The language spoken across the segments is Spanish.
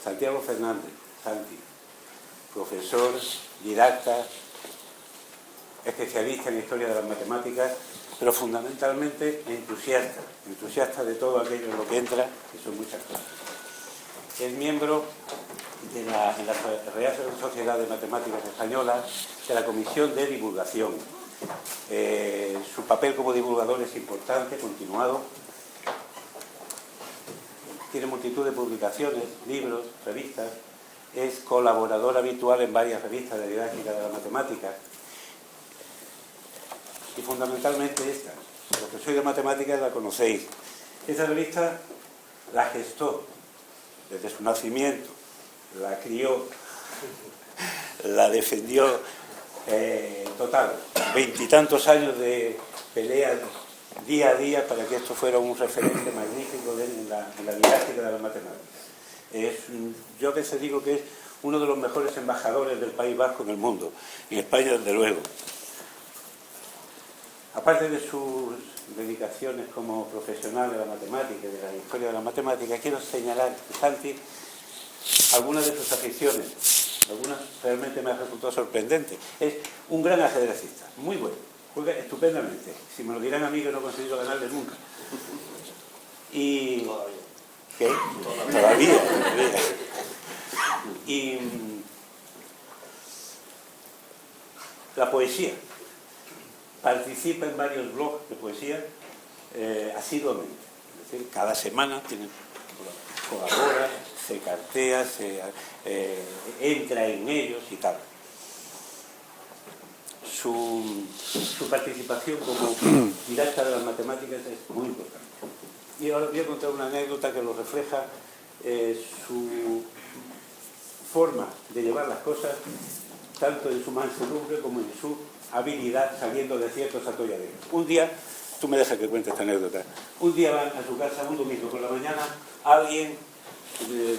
Santiago Fernández, Santi, profesor, didacta, especialista en historia de las matemáticas, pero fundamentalmente entusiasta de todo aquello en lo que entra, que son muchas cosas. Es miembro en la Real Sociedad de Matemáticas Españolas de la Comisión de Divulgación. Su papel como divulgador es importante, continuado. Tiene multitud de publicaciones, libros, revistas. Es colaborador habitual en varias revistas de didáctica de la matemática. Y fundamentalmente esta, los que sois de matemáticas la conocéis. Esta revista la gestó desde su nacimiento, la crió, la defendió, total, 20 y tantos años de pelea día a día para que esto fuera un referente magnífico en la didáctica de las matemáticas. Yo a veces digo que es uno de los mejores embajadores del País Vasco en el mundo, y España desde luego. Aparte de sus dedicaciones como profesional de la matemática y de la historia de la matemática, quiero señalar que Santi, algunas de sus aficiones, algunas realmente me han resultado sorprendentes. Es un gran ajedrecista, muy bueno, juega estupendamente. Si me lo dirán a mí, que no he conseguido ganarle nunca. Y... ¿qué? Todavía. Y... la poesía. Participa en varios blogs de poesía asiduamente. Es decir, cada semana colabora, se cartea, entra en ellos y tal. Su participación como didacta de las matemáticas es muy importante. Y ahora voy a contar una anécdota que lo refleja, su forma de llevar las cosas, tanto en su mansedumbre como en su habilidad saliendo de ciertos atolladeros. Un día, tú me dejas que cuente esta anécdota, un día van a su casa, un domingo por la mañana, alguien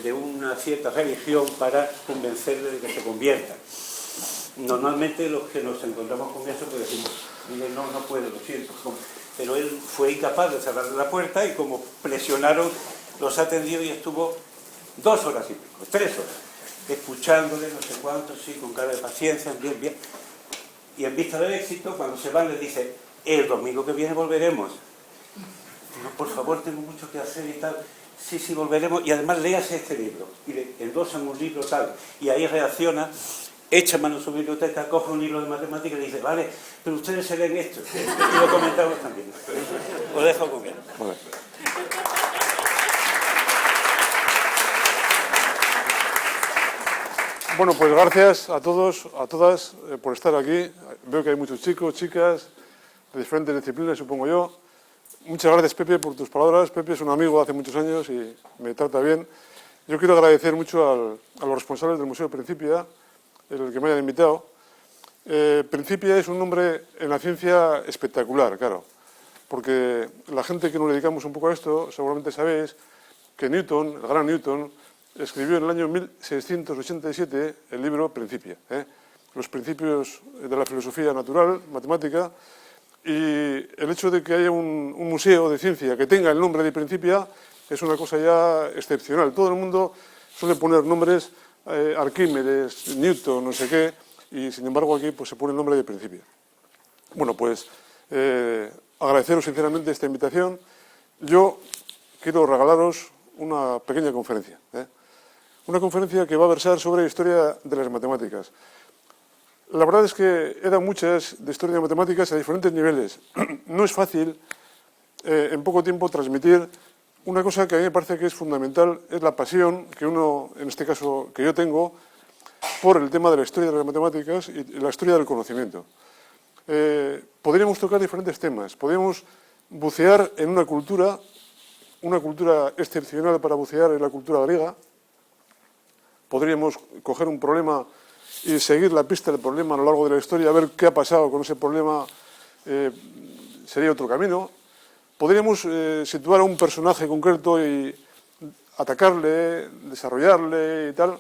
de una cierta religión para convencerle de que se convierta. Normalmente los que nos encontramos con eso pues decimos, mire, no puedo, lo siento. Pero él fue incapaz de cerrar la puerta y como presionaron, los atendió y estuvo 2 horas y pico, 3 horas, escuchándole no sé cuánto, sí, con cara de paciencia, bien. Y en vista del éxito, cuando se van, les dice, el domingo que viene volveremos. No, por favor, tengo mucho que hacer y tal. Sí, volveremos. Y además, léase este libro. Y le endosan un libro tal. Y ahí reacciona, echa mano a su biblioteca, coge un libro de matemáticas y le dice, vale, pero ustedes se leen esto. Y lo comentamos también. Os dejo con él. Vale. Bueno, pues gracias a todos, a todas, por estar aquí. Veo que hay muchos chicos, chicas, de diferentes disciplinas, supongo yo. Muchas gracias, Pepe, por tus palabras. Pepe es un amigo de hace muchos años y me trata bien. Yo quiero agradecer mucho a los responsables del Museo Principia, el que me hayan invitado. Principia es un nombre en la ciencia espectacular, claro, porque la gente que nos dedicamos un poco a esto, seguramente sabéis que Newton, el gran Newton, escribió en el año 1687 el libro Principia, los principios de la filosofía natural, matemática, y el hecho de que haya un museo de ciencia que tenga el nombre de Principia es una cosa ya excepcional. Todo el mundo suele poner nombres, Arquímedes, Newton, no sé qué, y sin embargo aquí pues, se pone el nombre de Principia. Bueno, pues agradeceros sinceramente esta invitación. Yo quiero regalaros una pequeña conferencia, una conferencia que va a versar sobre historia de las matemáticas. La verdad es que he dado muchas de historia de matemáticas a diferentes niveles. No es fácil en poco tiempo transmitir una cosa que a mí me parece que es fundamental, es la pasión que uno, en este caso que yo tengo, por el tema de la historia de las matemáticas y la historia del conocimiento. Podríamos tocar diferentes temas, podríamos bucear en una cultura excepcional para bucear en la cultura griega. Podríamos coger un problema y seguir la pista del problema a lo largo de la historia, a ver qué ha pasado con ese problema, sería otro camino. Podríamos situar a un personaje concreto y atacarle, desarrollarle y tal.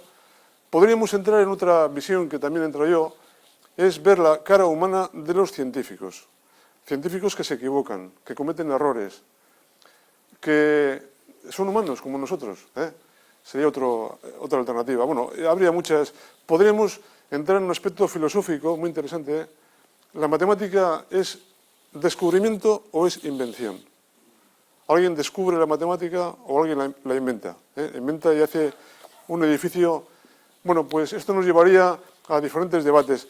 Podríamos entrar en otra visión que también entro yo, es ver la cara humana de los científicos. Científicos que se equivocan, que cometen errores, que son humanos como nosotros, sería otra alternativa. Bueno, habría muchas. Podríamos entrar en un aspecto filosófico muy interesante. ¿La matemática es descubrimiento o es invención? ¿Alguien descubre la matemática o alguien la inventa? Inventa y hace un edificio. Bueno, pues esto nos llevaría a diferentes debates.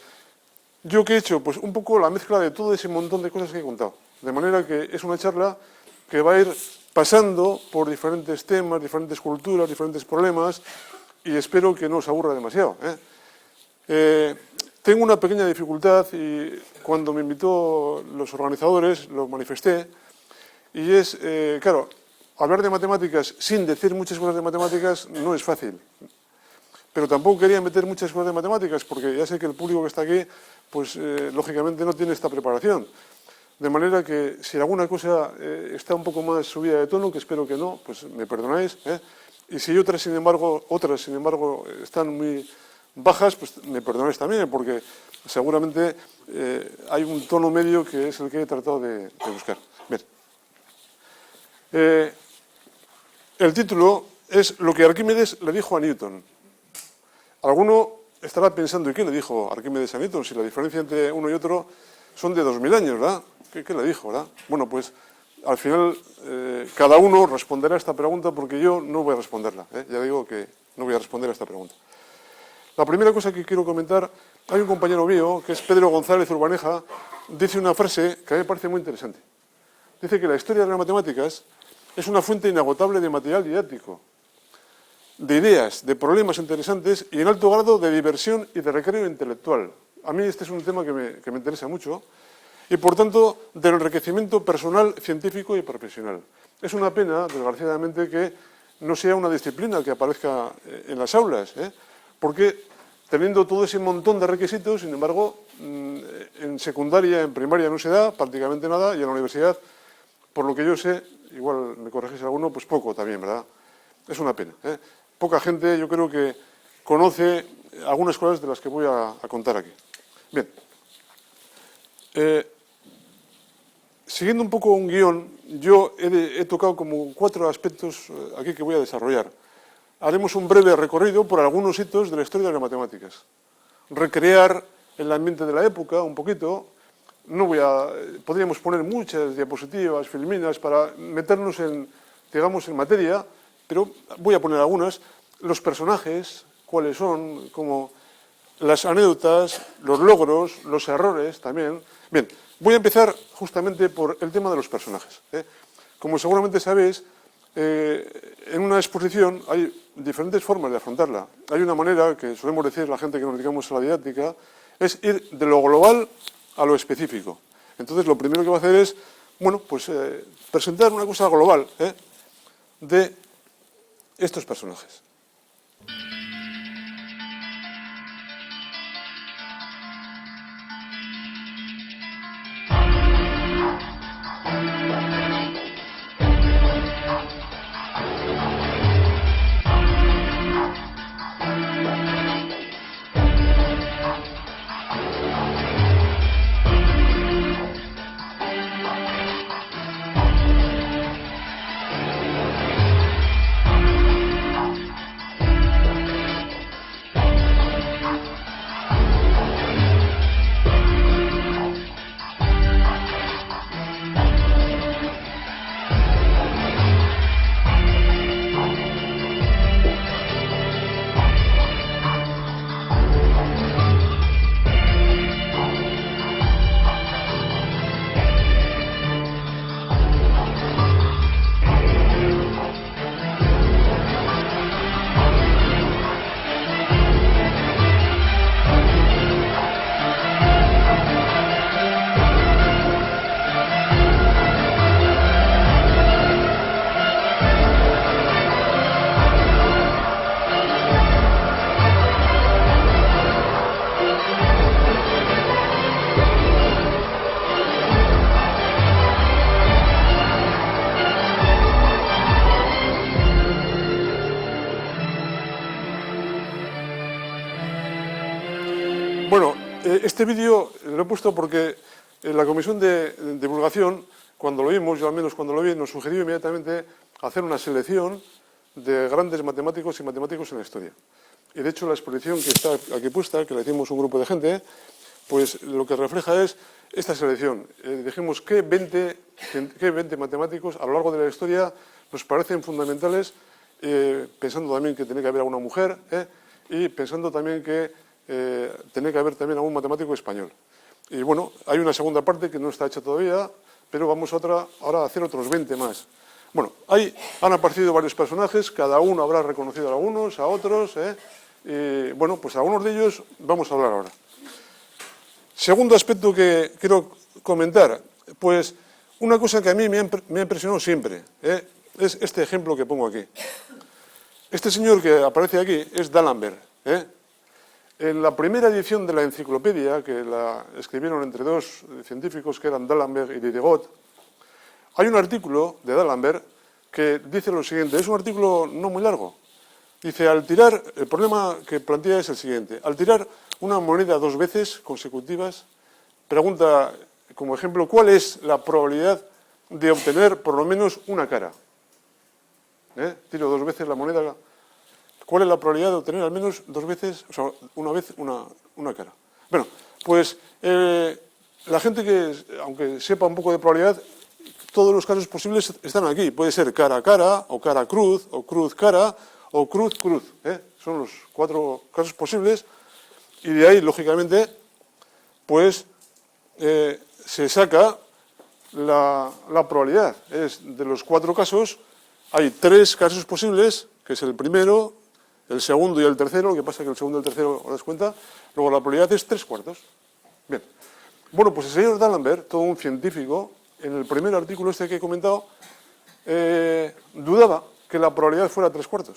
¿Yo qué he hecho? Pues un poco la mezcla de todo ese montón de cosas que he contado. De manera que es una charla que va a ir pasando por diferentes temas, diferentes culturas, diferentes problemas, y espero que no os aburra demasiado. Tengo una pequeña dificultad y cuando me invitó los organizadores lo manifesté, y es, claro, hablar de matemáticas sin decir muchas cosas de matemáticas no es fácil. Pero tampoco quería meter muchas cosas de matemáticas porque ya sé que el público que está aquí, pues lógicamente no tiene esta preparación. De manera que si alguna cosa está un poco más subida de tono, que espero que no, pues me perdonáis. Y si otras, sin embargo, están muy bajas, pues me perdonáis también, porque seguramente hay un tono medio que es el que he tratado de buscar. Bien. El título es lo que Arquímedes le dijo a Newton. Alguno estará pensando, ¿y qué le dijo Arquímedes a Newton? Si la diferencia entre uno y otro son de 2000 años, ¿verdad? ¿Qué le dijo, verdad? Bueno, pues al final cada uno responderá a esta pregunta porque yo no voy a responderla. Ya digo que no voy a responder a esta pregunta. La primera cosa que quiero comentar, hay un compañero mío, que es Pedro González Urbaneja, dice una frase que a mí me parece muy interesante. Dice que la historia de las matemáticas es una fuente inagotable de material didáctico, de ideas, de problemas interesantes y en alto grado de diversión y de recreo intelectual. A mí este es un tema que me interesa mucho y, por tanto, del enriquecimiento personal, científico y profesional. Es una pena, desgraciadamente, que no sea una disciplina que aparezca en las aulas, porque teniendo todo ese montón de requisitos, sin embargo, en secundaria, en primaria no se da prácticamente nada y en la universidad, por lo que yo sé, igual me corregís alguno, pues poco también, ¿verdad? Es una pena. Poca gente, yo creo que conoce algunas cosas de las que voy a contar aquí. Bien. Siguiendo un poco un guión, yo he tocado como 4 aspectos aquí que voy a desarrollar. Haremos un breve recorrido por algunos hitos de la historia de las matemáticas. Recrear el ambiente de la época un poquito. Podríamos poner muchas diapositivas, filminas, para meternos en materia, pero voy a poner algunas. Los personajes, cuáles son, como las anécdotas, los logros, los errores también. Bien, voy a empezar justamente por el tema de los personajes. Como seguramente sabéis, en una exposición hay diferentes formas de afrontarla. Hay una manera que solemos decir la gente que nos dedicamos a la didáctica, es ir de lo global a lo específico. Entonces, lo primero que voy a hacer es, bueno, pues presentar una cosa global de estos personajes. Bueno, este vídeo lo he puesto porque en la comisión de divulgación, cuando lo vimos, yo al menos cuando lo vi, nos sugirió inmediatamente hacer una selección de grandes matemáticos y matemáticos en la historia. Y de hecho la exposición que está aquí puesta, que la hicimos un grupo de gente, pues lo que refleja es esta selección. Dijimos que 20 matemáticos a lo largo de la historia nos parecen fundamentales, pensando también que tiene que haber alguna mujer, y pensando también que tiene que haber también algún matemático español. Y bueno, hay una segunda parte que no está hecha todavía, pero vamos ahora a hacer otros 20 más. Bueno, ahí han aparecido varios personajes, cada uno habrá reconocido a algunos, a otros, y bueno, pues a algunos de ellos vamos a hablar ahora. Segundo aspecto que quiero comentar, pues una cosa que a mí me ha impresionado siempre, es este ejemplo que pongo aquí. Este señor que aparece aquí es D'Alembert. En la primera edición de la enciclopedia, que la escribieron entre dos científicos que eran D'Alembert y Diderot, hay un artículo de D'Alembert que dice lo siguiente, es un artículo no muy largo. Dice, al tirar, el problema que plantea es el siguiente, al tirar una moneda 2 veces consecutivas, pregunta como ejemplo, ¿cuál es la probabilidad de obtener por lo menos una cara? Tiro 2 veces la moneda, ¿cuál es la probabilidad de obtener al menos 2 veces, o sea, una vez una cara? Bueno, pues la gente que, aunque sepa un poco de probabilidad, todos los casos posibles están aquí. Puede ser cara a cara, o cara cruz, o cruz cara, o cruz cruz. Son los 4 casos posibles. Y de ahí, lógicamente, pues se saca la probabilidad. Es de los 4 casos, hay 3 casos posibles, que es el primero, el segundo y el tercero. Lo que pasa es que el segundo y el tercero, os das cuenta, luego la probabilidad es 3/4. Bien. Bueno, pues el señor D'Alembert, todo un científico, en el primer artículo este que he comentado, dudaba que la probabilidad fuera 3/4.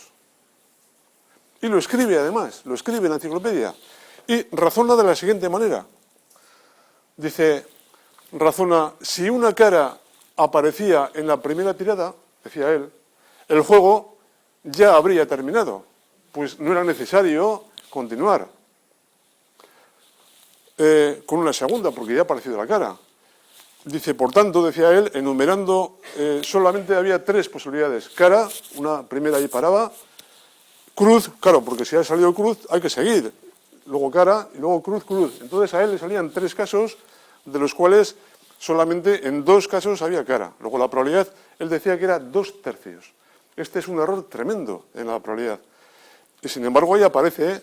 Y lo escribe además, lo escribe en la enciclopedia. Y razona de la siguiente manera. Dice, razona, si una cara aparecía en la primera tirada, decía él, el juego ya habría terminado, pues no era necesario continuar con una segunda, porque ya ha aparecido la cara. Dice, por tanto, decía él, enumerando, solamente había 3 posibilidades. Cara, una primera ahí paraba. Cruz, claro, porque si ha salido cruz hay que seguir. Luego cara y luego cruz, cruz. Entonces a él le salían 3 casos, de los cuales solamente en 2 casos había cara. Luego la probabilidad, él decía que era 2/3. Este es un error tremendo en la probabilidad. Y sin embargo ahí aparece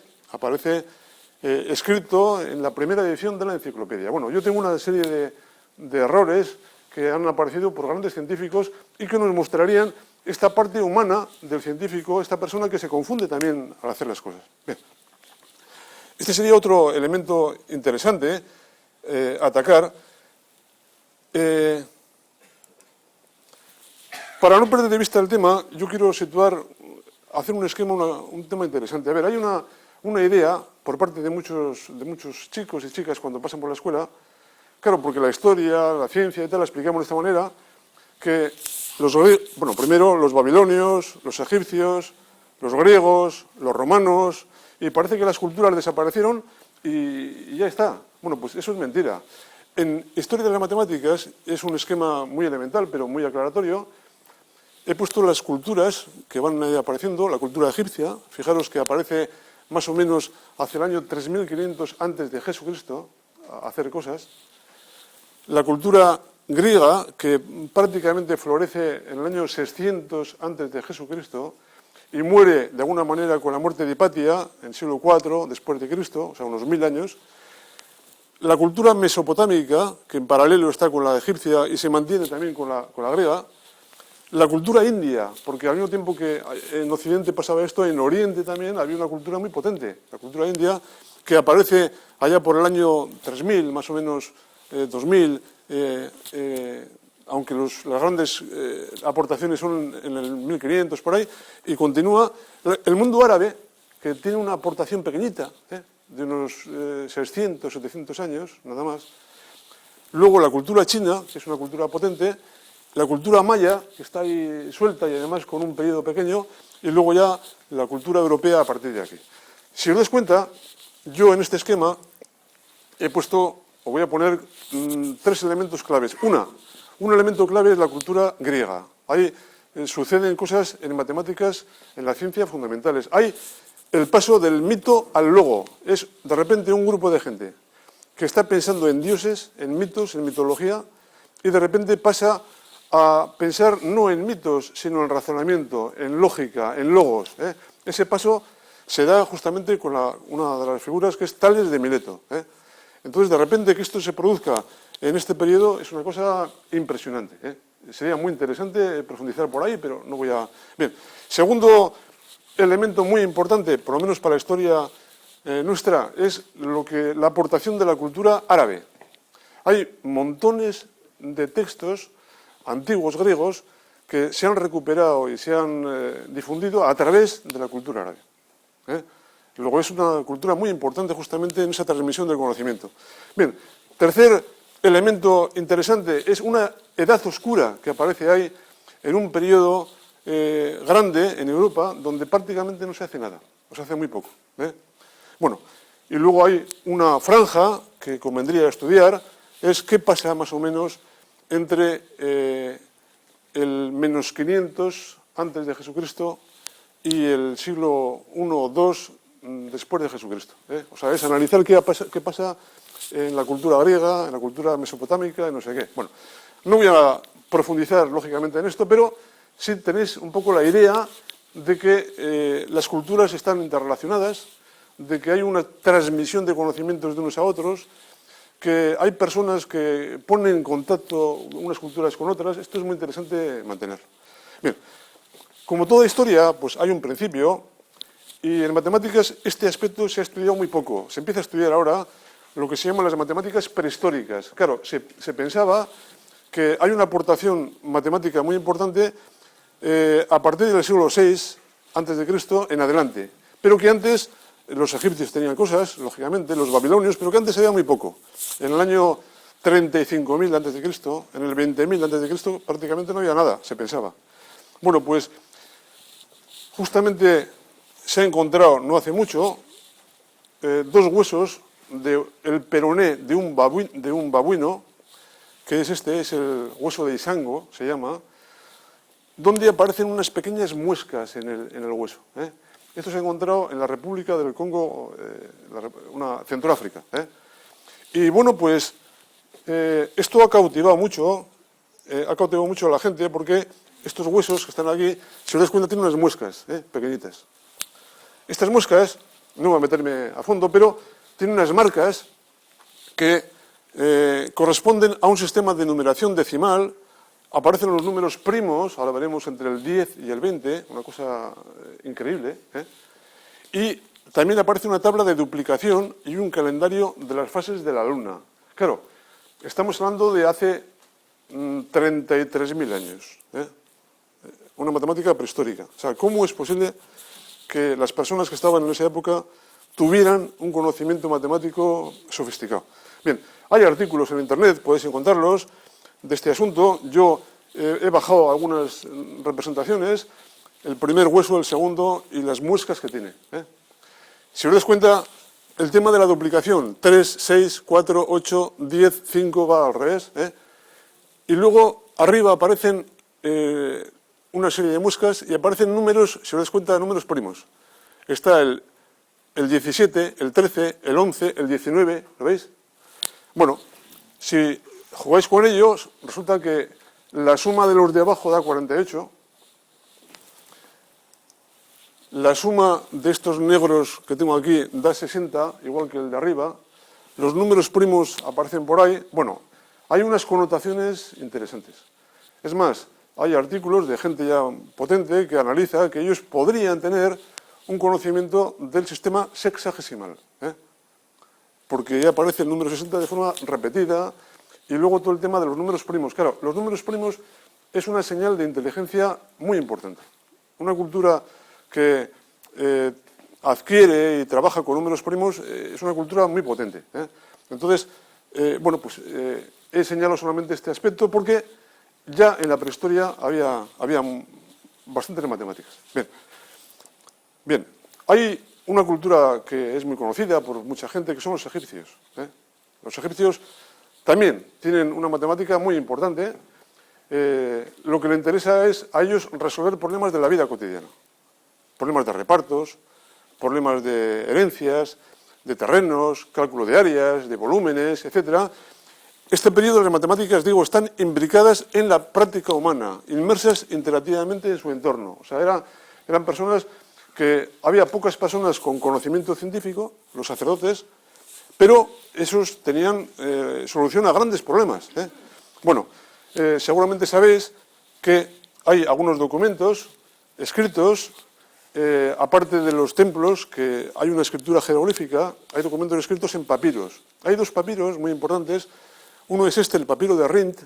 escrito en la primera edición de la enciclopedia. Bueno, yo tengo una serie de errores que han aparecido por grandes científicos y que nos mostrarían esta parte humana del científico, esta persona que se confunde también al hacer las cosas. Bien. Este sería otro elemento interesante atacar. Para no perder de vista el tema, yo quiero hacer un esquema, un tema interesante. A ver, hay una idea por parte de muchos chicos y chicas cuando pasan por la escuela. Claro, porque la historia, la ciencia y tal, la explicamos de esta manera, que primero los babilonios, los egipcios, los griegos, los romanos, y parece que las culturas desaparecieron y ya está. Bueno, pues eso es mentira. En Historia de las Matemáticas es un esquema muy elemental, pero muy aclaratorio. He puesto las culturas que van apareciendo, la cultura egipcia, fijaros que aparece más o menos hacia el año 3500 antes de Jesucristo, a hacer cosas. La cultura griega, que prácticamente florece en el año 600 antes de Jesucristo y muere de alguna manera con la muerte de Hipatia en el siglo IV después de Cristo, o sea, unos 1000 años. La cultura mesopotámica, que en paralelo está con la egipcia y se mantiene también con la griega. La cultura india, porque al mismo tiempo que en Occidente pasaba esto, en Oriente también había una cultura muy potente. La cultura india, que aparece allá por el año 3000, más o menos 2000, aunque las grandes aportaciones son en el 1500 por ahí, y continúa. El mundo árabe, que tiene una aportación pequeñita, de unos 600, 700 años, nada más. Luego la cultura china, que es una cultura potente. La cultura maya, que está ahí suelta y además con un periodo pequeño. Y luego ya la cultura europea a partir de aquí. Si os das cuenta, yo en este esquema he puesto, o voy a poner 3 elementos claves. Un elemento clave es la cultura griega. Ahí suceden cosas en matemáticas, en la ciencia, fundamentales. Hay el paso del mito al logo. Es de repente un grupo de gente que está pensando en dioses, en mitos, en mitología, y de repente pasa a pensar no en mitos, sino en razonamiento, en lógica, en logos. Ese paso se da justamente con una de las figuras que es Tales de Mileto. Entonces, de repente que esto se produzca en este periodo es una cosa impresionante. Sería muy interesante profundizar por ahí, pero no voy a... Bien, segundo elemento muy importante, por lo menos para la historia nuestra, es la aportación de la cultura árabe. Hay montones de textos antiguos griegos que se han recuperado y se han difundido a través de la cultura árabe. Luego es una cultura muy importante justamente en esa transmisión del conocimiento. Bien, tercer elemento interesante es una edad oscura que aparece ahí en un periodo grande en Europa donde prácticamente no se hace nada, o se hace muy poco. Bueno, y luego hay una franja que convendría estudiar, es qué pasa más o menos entre el menos 500 antes de Jesucristo y el siglo I o II después de Jesucristo. O sea, es analizar qué pasa en la cultura griega, en la cultura mesopotámica, en no sé qué. Bueno, no voy a profundizar lógicamente en esto, pero sí tenéis un poco la idea de que las culturas están interrelacionadas, de que hay una transmisión de conocimientos de unos a otros, que hay personas que ponen en contacto unas culturas con otras. Esto es muy interesante mantener. Bien, como toda historia, pues hay un principio, y en matemáticas este aspecto se ha estudiado muy poco. Se empieza a estudiar ahora lo que se llaman las matemáticas prehistóricas. Claro, se pensaba que hay una aportación matemática muy importante a partir del siglo VI a.C. en adelante, pero que antes los egipcios tenían cosas, lógicamente, los babilonios, pero que antes había muy poco. En el año 35.000 a.C., en el 20.000 a.C., prácticamente no había nada, se pensaba. Bueno, pues justamente se ha encontrado, no hace mucho, dos huesos del peroné de un babuino, que es el hueso de Isango, se llama, donde aparecen unas pequeñas muescas en el hueso. Esto se ha encontrado en la República del Congo, Centroáfrica. Y bueno, pues esto ha cautivado mucho a la gente, porque estos huesos que están aquí, si os dais cuenta, tienen unas muescas pequeñitas. Estas muescas, no voy a meterme a fondo, pero tienen unas marcas que corresponden a un sistema de numeración decimal. Aparecen los números primos, ahora veremos entre el 10 y el 20, una cosa increíble. Y también aparece una tabla de duplicación y un calendario de las fases de la luna. Claro, estamos hablando de hace 33.000 años. Una matemática prehistórica. O sea, ¿cómo es posible que las personas que estaban en esa época tuvieran un conocimiento matemático sofisticado? Bien, hay artículos en Internet, podéis encontrarlos, de este asunto. Yo he bajado algunas representaciones, el primer hueso, el segundo y las muescas que tiene. Si os dais cuenta, el tema de la duplicación, 3, 6, 4, 8, 10, 5 va al revés. Y luego arriba aparecen una serie de muescas y aparecen números, si os dais cuenta, números primos. Está el 17, el 13, el 11, el 19, ¿lo veis? Bueno, si jugáis con ellos, resulta que la suma de los de abajo da 48. La suma de estos negros que tengo aquí da 60, igual que el de arriba. Los números primos aparecen por ahí. Bueno, hay unas connotaciones interesantes. Es más, hay artículos de gente ya potente que analiza que ellos podrían tener un conocimiento del sistema sexagesimal. Porque ya aparece el número 60 de forma repetida. Y luego todo el tema de los números primos. Claro, los números primos es una señal de inteligencia muy importante. Una cultura que adquiere y trabaja con números primos es una cultura muy potente. Entonces, bueno, pues he señalado solamente este aspecto porque ya en la prehistoria había bastantes matemáticas. Bien, hay una cultura que es muy conocida por mucha gente, que son los egipcios. Los egipcios también tienen una matemática muy importante lo que le interesa es a ellos resolver problemas de la vida cotidiana. Problemas de repartos, problemas de herencias, de terrenos, cálculo de áreas, de volúmenes, etc. Este periodo de matemáticas, digo, están imbricadas en la práctica humana, inmersas interactivamente en su entorno. O sea, eran personas que había pocas personas con conocimiento científico, los sacerdotes, pero esos tenían solución a grandes problemas. Bueno, seguramente sabéis que hay algunos documentos escritos, aparte de los templos, que hay una escritura jeroglífica, hay documentos escritos en papiros. Hay dos papiros muy importantes. Uno es el papiro de Rhind,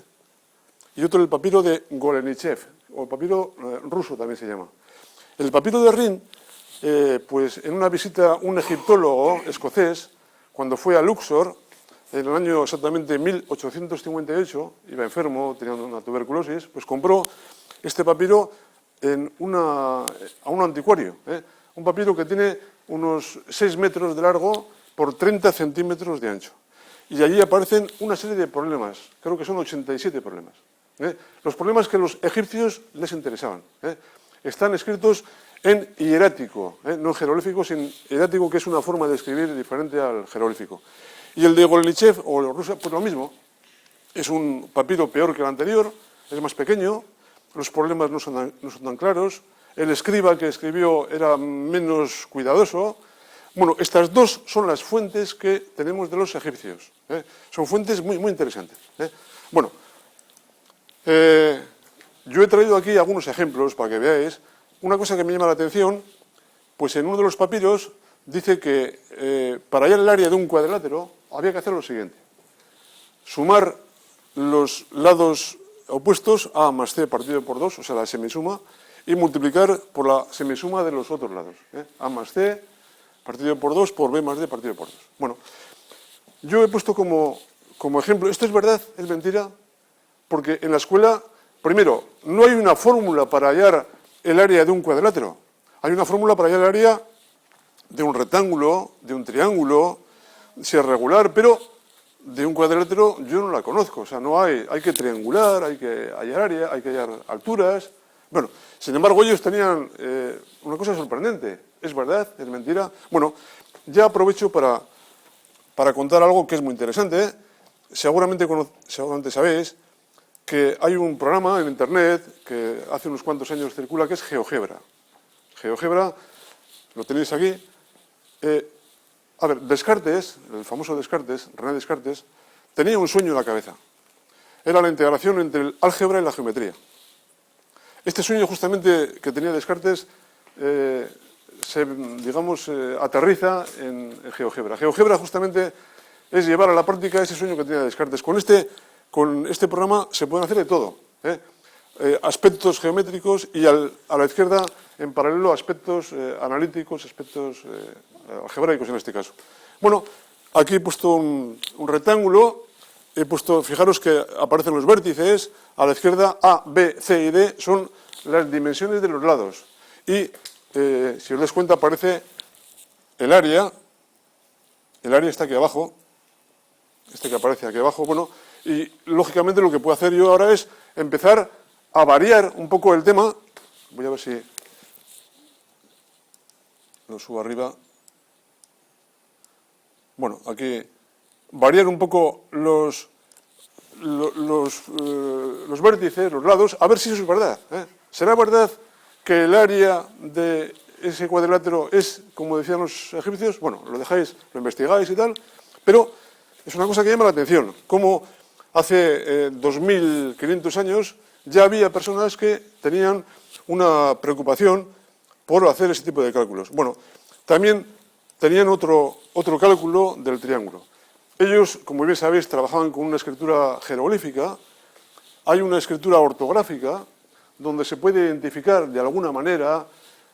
y otro el papiro de Golenichev, o el papiro ruso también se llama. El papiro de Rhind, pues en una visita un egiptólogo escocés, cuando fue a Luxor, en el año exactamente 1858, iba enfermo, tenía una tuberculosis, pues compró este papiro a un anticuario. Un papiro que tiene unos 6 metros de largo por 30 centímetros de ancho. Y allí aparecen una serie de problemas, creo que son 87 problemas. Los problemas que a los egipcios les interesaban. Están escritos en hierático, no en jeroglífico, sino en hierático, que es una forma de escribir diferente al jeroglífico. Y el de Golenichev, o el ruso, pues lo mismo. Es un papiro peor que el anterior, es más pequeño, los problemas no son tan claros, el escriba que escribió era menos cuidadoso. Bueno, estas dos son las fuentes que tenemos de los egipcios. Son fuentes muy, muy interesantes. Bueno, yo he traído aquí algunos ejemplos para que veáis. Una cosa que me llama la atención, pues en uno de los papiros dice que para hallar el área de un cuadrilátero había que hacer lo siguiente. Sumar los lados opuestos, A más C partido por 2, o sea, la semisuma, y multiplicar por la semisuma de los otros lados. A más C partido por 2 por B más D partido por 2. Bueno, yo he puesto como ejemplo, esto es verdad, es mentira, porque en la escuela, primero, no hay una fórmula para hallar el área de un cuadrilátero. Hay una fórmula para hallar el área de un rectángulo, de un triángulo, si es regular, pero de un cuadrilátero yo no la conozco. O sea, no hay que triangular, hay que hallar área, hay que hallar alturas. Bueno, sin embargo, ellos tenían una cosa sorprendente. ¿Es verdad? ¿Es mentira? Bueno, ya aprovecho para contar algo que es muy interesante. Seguramente sabéis que hay un programa en Internet que hace unos cuantos años circula, que es GeoGebra. GeoGebra, lo tenéis aquí. A ver, Descartes, el famoso Descartes, René Descartes, tenía un sueño en la cabeza. Era la integración entre el álgebra y la geometría. Este sueño justamente que tenía Descartes aterriza en GeoGebra. GeoGebra justamente es llevar a la práctica ese sueño que tenía Descartes. Con este programa se pueden hacer de todo. Aspectos geométricos y a la izquierda, en paralelo, aspectos analíticos, aspectos algebraicos en este caso. Bueno, aquí he puesto un rectángulo, fijaros que aparecen los vértices, a la izquierda A, B, C y D son las dimensiones de los lados. Y si os dais cuenta aparece el área está aquí abajo, este que aparece aquí abajo, bueno, y lógicamente lo que puedo hacer yo ahora es empezar a variar un poco el tema. Voy a ver si lo subo arriba. Bueno, aquí variar un poco los vértices, los lados, a ver si eso es verdad. ¿Será verdad que el área de ese cuadrilátero es, como decían los egipcios? Bueno, lo dejáis, lo investigáis y tal, pero es una cosa que llama la atención, como hace 2500 años ya había personas que tenían una preocupación por hacer ese tipo de cálculos. Bueno, también tenían otro cálculo del triángulo. Ellos, como bien sabéis, trabajaban con una escritura jeroglífica. Hay una escritura ortográfica donde se puede identificar de alguna manera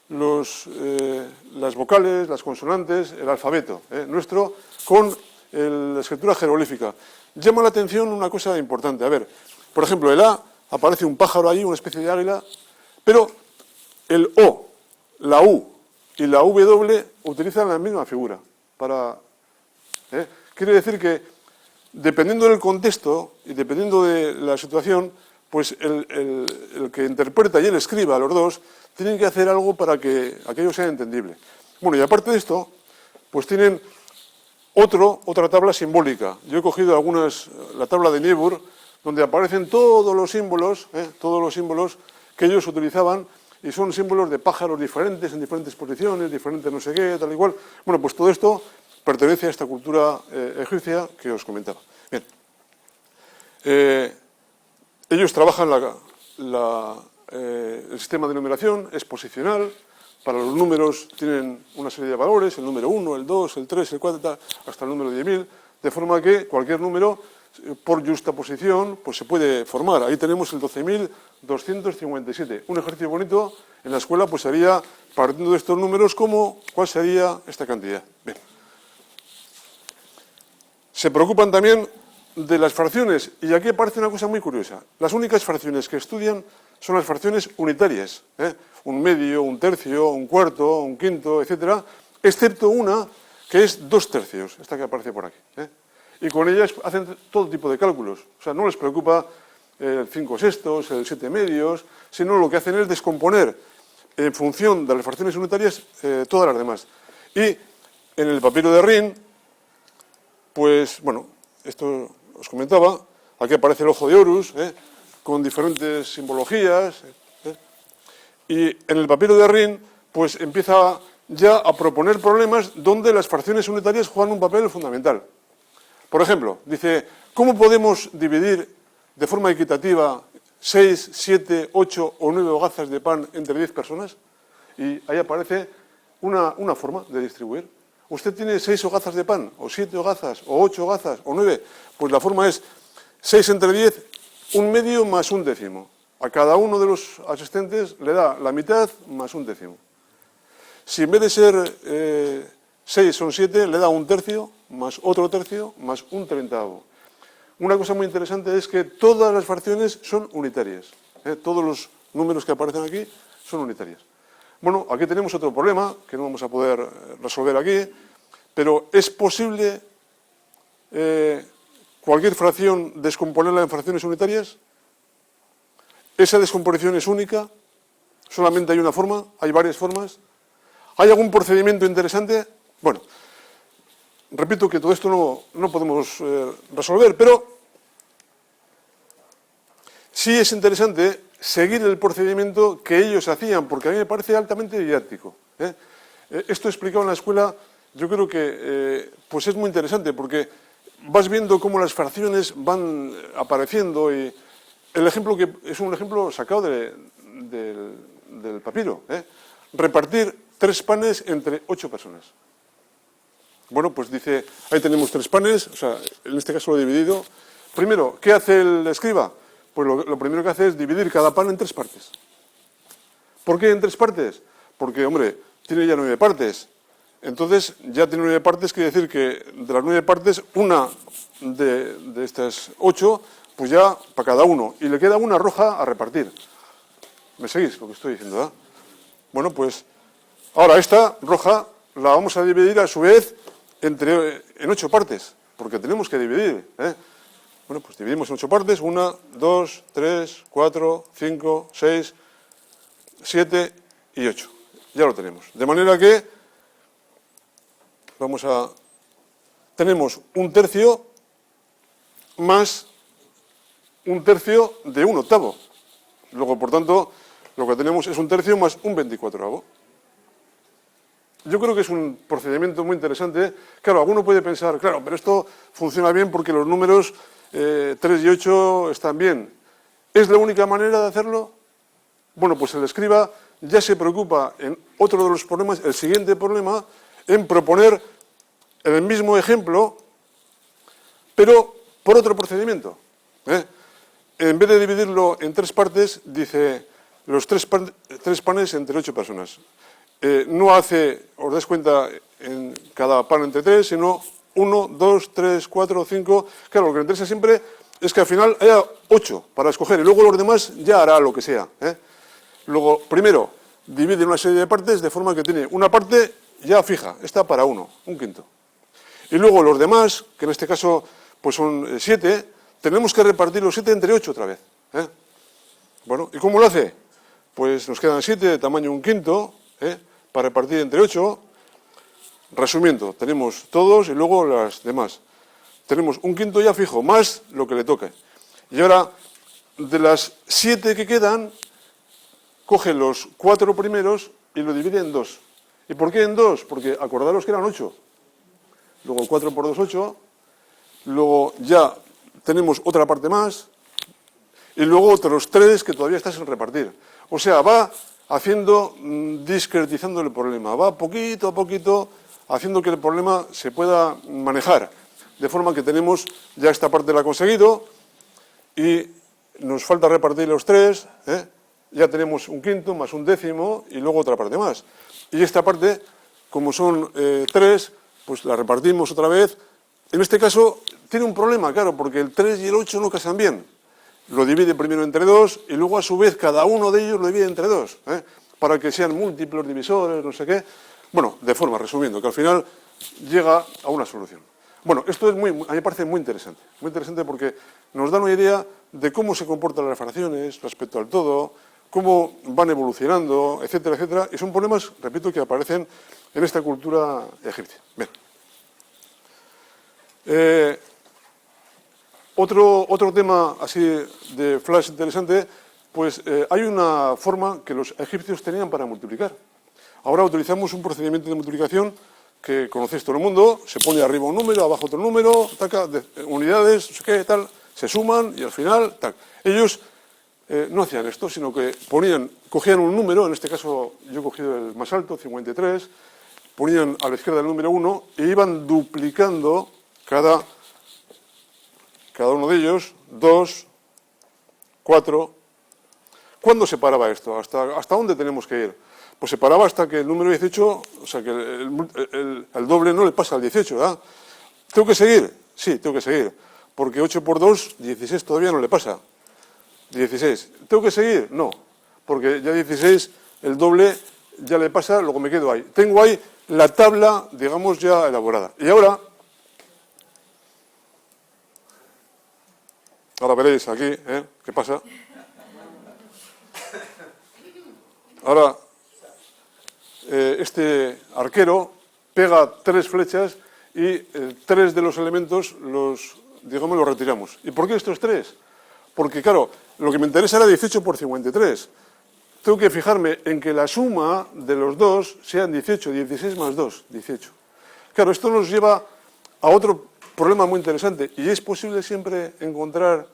las vocales, las consonantes, el alfabeto nuestro con la escritura jeroglífica. Llama la atención una cosa importante. A ver, por ejemplo, el A, aparece un pájaro ahí, una especie de águila, pero el O, la U y la W utilizan la misma figura. Quiere decir que, dependiendo del contexto y dependiendo de la situación, pues el que interpreta y el escriba, los dos, tienen que hacer algo para que aquello sea entendible. Bueno, y aparte de esto, pues tienen otra tabla simbólica. Yo he cogido la tabla de Niebuhr, donde aparecen todos los símbolos que ellos utilizaban, y son símbolos de pájaros diferentes, en diferentes posiciones, diferentes no sé qué, tal y cual. Bueno, pues todo esto pertenece a esta cultura egipcia que os comentaba. Bien. Ellos trabajan el sistema de numeración, es posicional. Para los números tienen una serie de valores, el número 1, el 2, el 3, el 4, hasta el número 10.000, de forma que cualquier número, por justaposición, pues se puede formar. Ahí tenemos el 12.257. Un ejercicio bonito en la escuela pues sería, partiendo de estos números, ¿cuál sería esta cantidad? Bien. Se preocupan también de las fracciones, y aquí aparece una cosa muy curiosa. Las únicas fracciones que estudian son las fracciones unitarias, un medio, un tercio, un cuarto, un quinto, etcétera, excepto una que es 2/3, esta que aparece por aquí. Y con ellas hacen todo tipo de cálculos. O sea, no les preocupa el 5/6, el 7/2, sino lo que hacen es descomponer en función de las fracciones unitarias todas las demás. Y en el papiro de Rin, pues, bueno, esto os comentaba, aquí aparece el ojo de Horus, con diferentes simbologías, y en el papiro de Rin, pues empieza ya a proponer problemas donde las fracciones unitarias juegan un papel fundamental. Por ejemplo, dice, ¿cómo podemos dividir de forma equitativa 6, 7, 8 o 9 hogazas de pan entre 10 personas? Y ahí aparece una forma de distribuir. Usted tiene 6 hogazas de pan, o 7 hogazas, o 8 hogazas, o 9. Pues la forma es 6 entre 10, un medio más un décimo. A cada uno de los asistentes le da la mitad más un décimo. Si en vez de ser 6 son 7, le da un tercio, más otro tercio, más un treintavo. Una cosa muy interesante es que todas las fracciones son unitarias. Todos los números que aparecen aquí son unitarias. Bueno, aquí tenemos otro problema que no vamos a poder resolver aquí, pero ¿es posible cualquier fracción descomponerla en fracciones unitarias? ¿Esa descomposición es única? ¿Solamente hay una forma? ¿Hay varias formas? ¿Hay algún procedimiento interesante? Bueno, repito que todo esto no podemos resolver, pero sí es interesante seguir el procedimiento que ellos hacían, porque a mí me parece altamente didáctico. Esto explicado en la escuela, yo creo que pues es muy interesante, porque vas viendo cómo las fracciones van apareciendo, y el ejemplo que es un ejemplo sacado del papiro. Repartir 3 panes entre 8 personas. Bueno, pues dice, ahí tenemos 3 panes, o sea, en este caso lo he dividido. Primero, ¿qué hace el escriba? Pues lo primero que hace es dividir cada pan en 3 partes. ¿Por qué en 3 partes? Porque, hombre, tiene ya 9 partes. Entonces, ya tiene 9 partes, quiere decir que de las 9 partes, una de estas 8, pues ya para cada uno. Y le queda una roja a repartir. ¿Me seguís lo que estoy diciendo? Bueno, pues ahora esta roja la vamos a dividir a su vez en 8 partes, porque tenemos que dividir. Bueno, pues dividimos en 8 partes, 1, 2, 3, 4, 5, 6, 7 y 8. Ya lo tenemos. De manera que tenemos un tercio más un tercio de un octavo. Luego, por tanto, lo que tenemos es un tercio más un 24avo. Yo creo que es un procedimiento muy interesante. Claro, alguno puede pensar, claro, pero esto funciona bien porque los números 3 y 8 están bien. ¿Es la única manera de hacerlo? Bueno, pues el escriba ya se preocupa en otro de los problemas, el siguiente problema, en proponer el mismo ejemplo, pero por otro procedimiento. En vez de dividirlo en 3 partes, dice los 3 panes entre 8 personas. No hace, os dais cuenta, en cada pan entre 3, sino 1, 2, 3, 4, 5. Claro, lo que me interesa siempre es que al final haya 8 para escoger, y luego los demás ya hará lo que sea. Luego, primero, divide una serie de partes de forma que tiene una parte ya fija, esta para 1, un quinto. Y luego los demás, que en este caso pues son 7, tenemos que repartir los 7 entre 8 otra vez. Bueno, ¿y cómo lo hace? Pues nos quedan 7 de tamaño 1/5, para repartir entre 8. Resumiendo, tenemos todos y luego las demás. Tenemos 1/5 ya fijo, más lo que le toque. Y ahora, de las 7 que quedan, coge los 4 primeros y lo divide en 2. ¿Y por qué en 2? Porque acordaros que eran 8. Luego 4 por 2, 8. Luego ya tenemos otra parte más. Y luego otros 3 que todavía están sin repartir. O sea, va haciendo, discretizando el problema. Va poquito a poquito haciendo que el problema se pueda manejar. De forma que tenemos ya esta parte la ha conseguido y nos falta repartir los 3. Ya tenemos 1/5 más 1/10 y luego otra parte más. Y esta parte, como son 3, pues la repartimos otra vez. En este caso tiene un problema, claro, porque el 3 y el 8 no casan bien. Lo divide primero entre 2 y luego a su vez cada uno de ellos lo divide entre 2, para que sean múltiplos divisores, no sé qué. Bueno, de forma, resumiendo, que al final llega a una solución. Bueno, esto es a mí me parece muy interesante porque nos da una idea de cómo se comportan las fracciones respecto al todo, cómo van evolucionando, etcétera, etcétera, y son problemas, repito, que aparecen en esta cultura egipcia. Bien. Otro tema así de flash interesante, pues hay una forma que los egipcios tenían para multiplicar. Ahora utilizamos un procedimiento de multiplicación que conocéis todo el mundo, se pone arriba un número, abajo otro número, unidades, no sé qué, tal, se suman y al final, tal. Ellos no hacían esto, sino que cogían un número, en este caso yo he cogido el más alto, 53, ponían a la izquierda el número 1 e iban duplicando cada uno de ellos, 2, 4. ¿Cuándo se paraba esto? ¿Hasta dónde tenemos que ir? Pues se paraba hasta que el número 18, o sea que el doble no le pasa al 18, ¿verdad? ¿Tengo que seguir? Sí, tengo que seguir. Porque 8 por 2, 16 todavía no le pasa. 16. ¿Tengo que seguir? No. Porque ya 16, el doble ya le pasa, luego me quedo ahí. Tengo ahí la tabla, digamos, ya elaborada. Y ahora veréis aquí, ¿qué pasa? Ahora, este arquero pega 3 flechas y 3 de los elementos los retiramos. ¿Y por qué estos 3? Porque, claro, lo que me interesa era 18 por 53. Tengo que fijarme en que la suma de los dos sean 18, 16 más 2, 18. Claro, esto nos lleva a otro problema muy interesante. ¿Y es posible siempre encontrar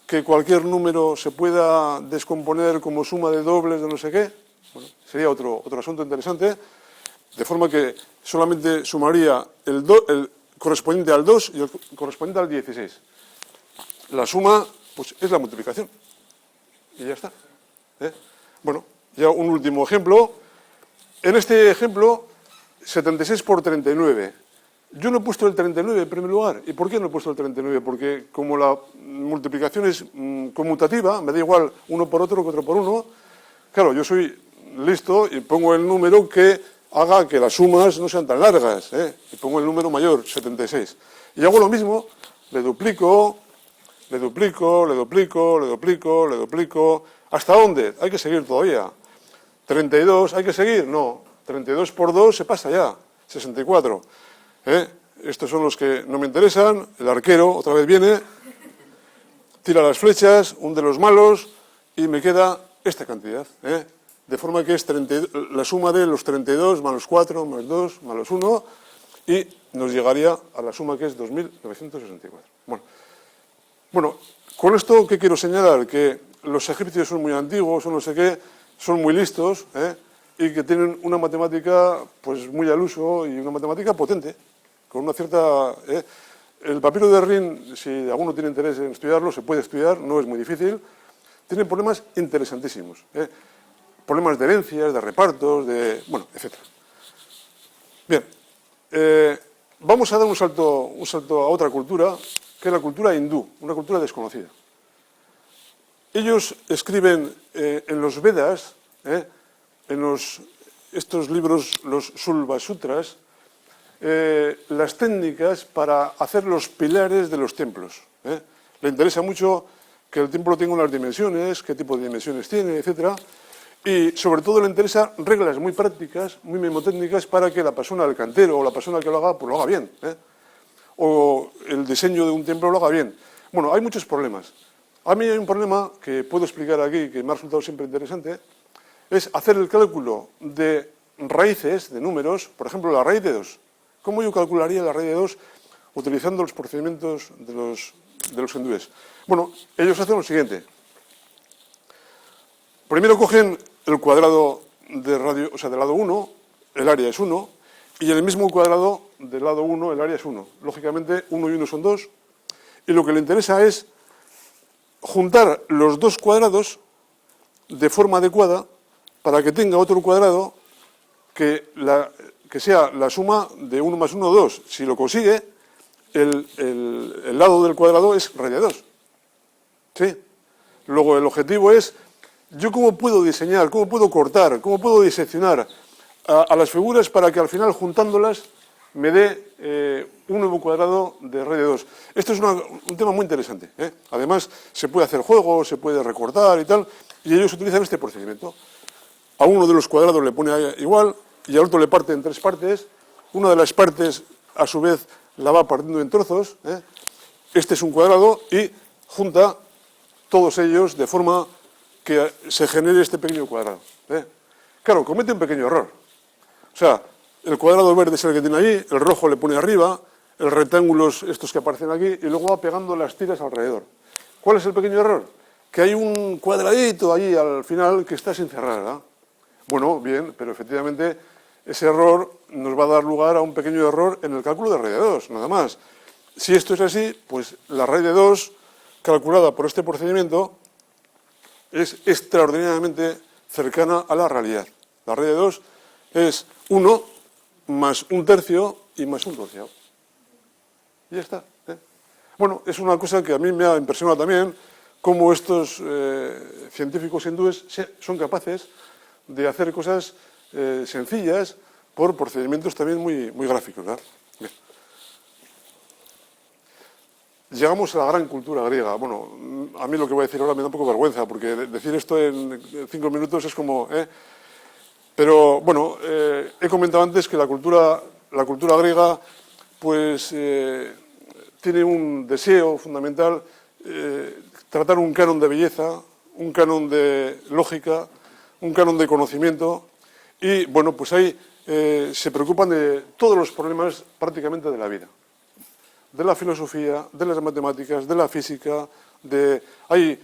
que cualquier número se pueda descomponer como suma de dobles de no sé qué? Bueno, sería otro asunto interesante, de forma que solamente sumaría el correspondiente al 2 y el correspondiente al 16. La suma, pues, es la multiplicación. Y ya está. Bueno, ya un último ejemplo. En este ejemplo, 76 por 39. Yo no he puesto el 39 en primer lugar. ¿Y por qué no he puesto el 39? Porque como la multiplicación es conmutativa, me da igual uno por otro que otro por uno, claro, yo soy listo y pongo el número que haga que las sumas no sean tan largas, y pongo el número mayor, 76. Y hago lo mismo, le duplico, le duplico, le duplico, le duplico, le duplico. ¿Hasta dónde? Hay que seguir todavía. 32, ¿hay que seguir? No. 32 por 2 se pasa ya, 64. Estos son los que no me interesan. El arquero otra vez viene, tira las flechas, hunde los malos y me queda esta cantidad. De forma que es la suma de los 32 más los 4 más 2 más los 1 y nos llegaría a la suma que es 2.964. Bueno, con esto, ¿qué quiero señalar? Que los egipcios son muy antiguos, o no sé qué, son muy listos, y que tienen una matemática pues muy al uso y una matemática potente, con una cierta... El papiro de Rin, si alguno tiene interés en estudiarlo, se puede estudiar, no es muy difícil. Tiene problemas interesantísimos, problemas de herencias, de repartos, etc. Bien, vamos a dar un salto a otra cultura, que es la cultura hindú, una cultura desconocida. Ellos escriben en los Vedas, en estos libros, los Sulva Sutras, las técnicas para hacer los pilares de los templos. Le interesa mucho que el templo tenga unas dimensiones, qué tipo de dimensiones tiene, etcétera. Y sobre todo le interesa reglas muy prácticas, muy memotécnicas, para que la persona, el cantero o la persona que lo haga, pues lo haga bien, ¿eh? O el diseño de un templo lo haga bien. Bueno, hay muchos problemas. A mí hay un problema que puedo explicar aquí, que me ha resultado siempre interesante, es hacer el cálculo de raíces, de números, por ejemplo, la raíz de 2. ¿Cómo yo calcularía la raíz de 2 utilizando los procedimientos de los hindúes? Bueno, ellos hacen lo siguiente. Primero cogen el cuadrado de radio, o sea, del lado 1, el área es 1, y en el mismo cuadrado del lado 1, el área es 1. Lógicamente, 1 y 1 son 2, y lo que le interesa es juntar los dos cuadrados de forma adecuada para que tenga otro cuadrado que sea la suma de 1 más 1, 2. Si lo consigue, el lado del cuadrado es raíz de 2. ¿Sí? Luego el objetivo es, ¿yo cómo puedo diseñar, cómo puedo cortar, cómo puedo diseccionar a las figuras para que al final, juntándolas, me dé un nuevo cuadrado de raíz de 2? Esto es un tema muy interesante, ¿eh? Además, se puede hacer juego, se puede recortar y tal, y ellos utilizan este procedimiento. A uno de los cuadrados le pone igual y al otro le parte en 3 partes. Una de las partes, a su vez, la va partiendo en trozos, ¿eh? Este es un cuadrado y junta todos ellos de forma que se genere este pequeño cuadrado, ¿eh? Claro, comete un pequeño error. O sea, el cuadrado verde es el que tiene allí, el rojo le pone arriba, el rectángulos estos que aparecen aquí, y luego va pegando las tiras alrededor. ¿Cuál es el pequeño error? Que hay un cuadradito allí al final que está sin cerrar, ¿verdad? Bueno, bien, pero efectivamente ese error nos va a dar lugar a un pequeño error en el cálculo de raíz de 2, nada más. Si esto es así, pues la raíz de 2, calculada por este procedimiento, es extraordinariamente cercana a la realidad. La raíz de 2 es 1 más 1/3 y más 1/2. Y ya está, ¿eh? Bueno, es una cosa que a mí me ha impresionado también, cómo estos científicos hindúes son capaces de hacer cosas sencillas por procedimientos también muy gráficos, ¿verdad? Bien. Llegamos a la gran cultura griega. Bueno, a mí lo que voy a decir ahora me da un poco de vergüenza, porque decir esto en 5 minutos es como... Pero, bueno, he comentado antes que la cultura griega, pues, tiene un deseo fundamental, tratar un canon de belleza, un canon de lógica, un canon de conocimiento, y, bueno, pues ahí se preocupan de todos los problemas prácticamente de la vida. De la filosofía, de las matemáticas, de la física, hay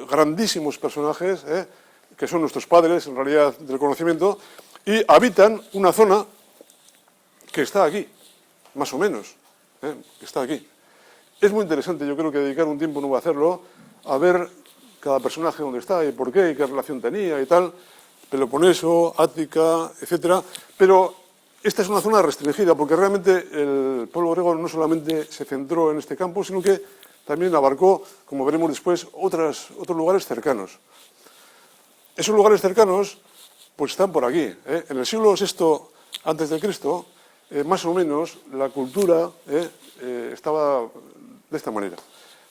grandísimos personajes, que son nuestros padres, en realidad, del conocimiento, y habitan una zona que está aquí, más o menos, que está aquí. Es muy interesante, yo creo que dedicar un tiempo, no voy a hacerlo, a ver cada personaje dónde está y por qué y qué relación tenía y tal, Peloponeso, Ática, etcétera, pero esta es una zona restringida, porque realmente el pueblo griego no solamente se centró en este campo, sino que también abarcó, como veremos después, otros lugares cercanos. Esos lugares cercanos, pues están por aquí, ¿eh? En el siglo VI a.C., más o menos, la cultura estaba de esta manera.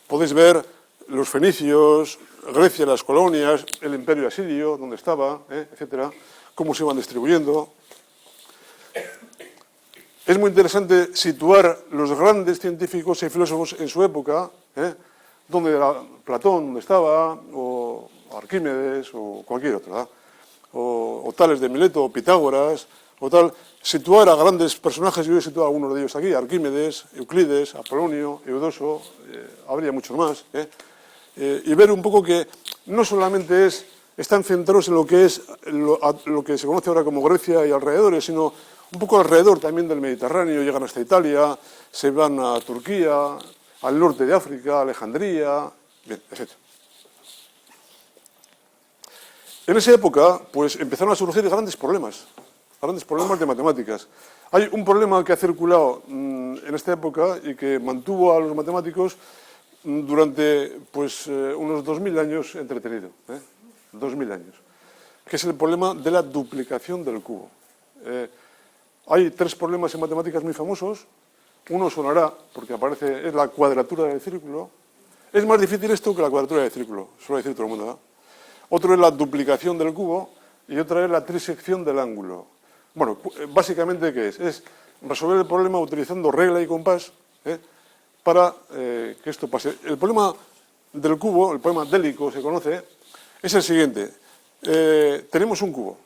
Podéis ver los fenicios, Grecia, las colonias, el imperio asirio, donde estaba, etcétera, cómo se iban distribuyendo. Es muy interesante situar los grandes científicos y filósofos en su época, donde era Platón, donde estaba, o Arquímedes, o cualquier otro, ¿verdad? O Tales de Mileto, o Pitágoras, o tal. Situar a grandes personajes, yo he situado a algunos de ellos aquí, Arquímedes, Euclides, Apolonio, Eudoso, habría muchos más, y ver un poco que no solamente están centrados en lo que es lo que se conoce ahora como Grecia y alrededores, sino un poco alrededor también del Mediterráneo, llegan hasta Italia, se van a Turquía, al norte de África, Alejandría, bien, etc. En esa época, pues empezaron a surgir grandes problemas de matemáticas. Hay un problema que ha circulado en esta época y que mantuvo a los matemáticos durante pues, unos 2000 años entretenido, 2000 años, que es el problema de la duplicación del cubo. Hay 3 problemas en matemáticas muy famosos. Uno sonará, porque es la cuadratura del círculo. Es más difícil esto que la cuadratura del círculo, suele decir todo el mundo, ¿no? Otro es la duplicación del cubo y otra es la trisección del ángulo. Bueno, básicamente, ¿qué es? Es resolver el problema utilizando regla y compás para que esto pase. El problema del cubo, el problema délico se conoce, es el siguiente. Tenemos un cubo.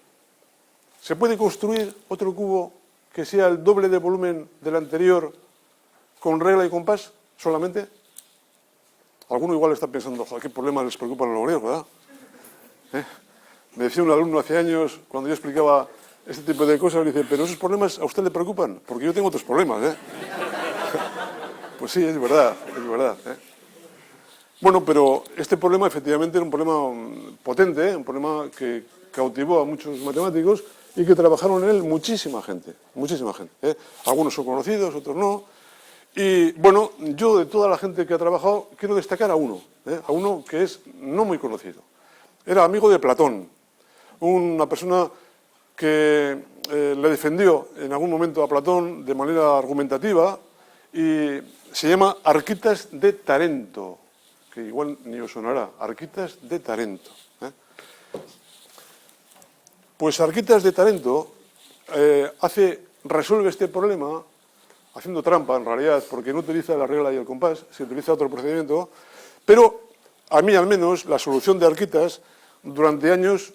¿Se puede construir otro cubo que sea el doble de volumen del anterior con regla y compás solamente? Alguno igual está pensando, joder, qué problema les preocupan a los griegos, ¿verdad? Me decía un alumno hace años, cuando yo explicaba este tipo de cosas, le dice, pero esos problemas a usted le preocupan, porque yo tengo otros problemas, Pues sí, es verdad, Bueno, pero este problema efectivamente era un problema potente, un problema que cautivó a muchos matemáticos y que trabajaron en él muchísima gente. Algunos son conocidos, otros no. Y bueno, yo de toda la gente que ha trabajado quiero destacar a uno que es no muy conocido. Era amigo de Platón, una persona que le defendió en algún momento a Platón de manera argumentativa y se llama Arquitas de Tarento, que igual ni os sonará, Arquitas de Tarento. Pues Arquitas de Tarento resuelve este problema haciendo trampa, en realidad, porque no utiliza la regla y el compás, se utiliza otro procedimiento, pero a mí al menos la solución de Arquitas durante años,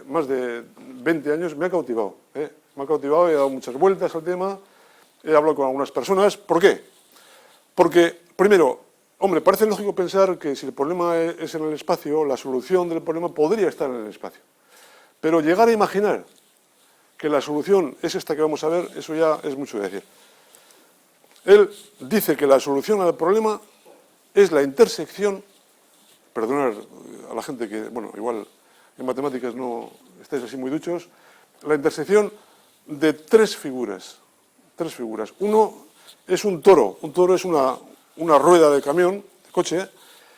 más de 20 años, me ha cautivado. Me ha cautivado, he dado muchas vueltas al tema, he hablado con algunas personas. ¿Por qué? Porque, primero, hombre, parece lógico pensar que si el problema es en el espacio, la solución del problema podría estar en el espacio. Pero llegar a imaginar que la solución es esta que vamos a ver, eso ya es mucho decir. Él dice que la solución al problema es la intersección, perdonar a la gente que, bueno, igual en matemáticas no estáis así muy duchos, la intersección de tres figuras. Uno es un toro es una rueda de camión, de coche.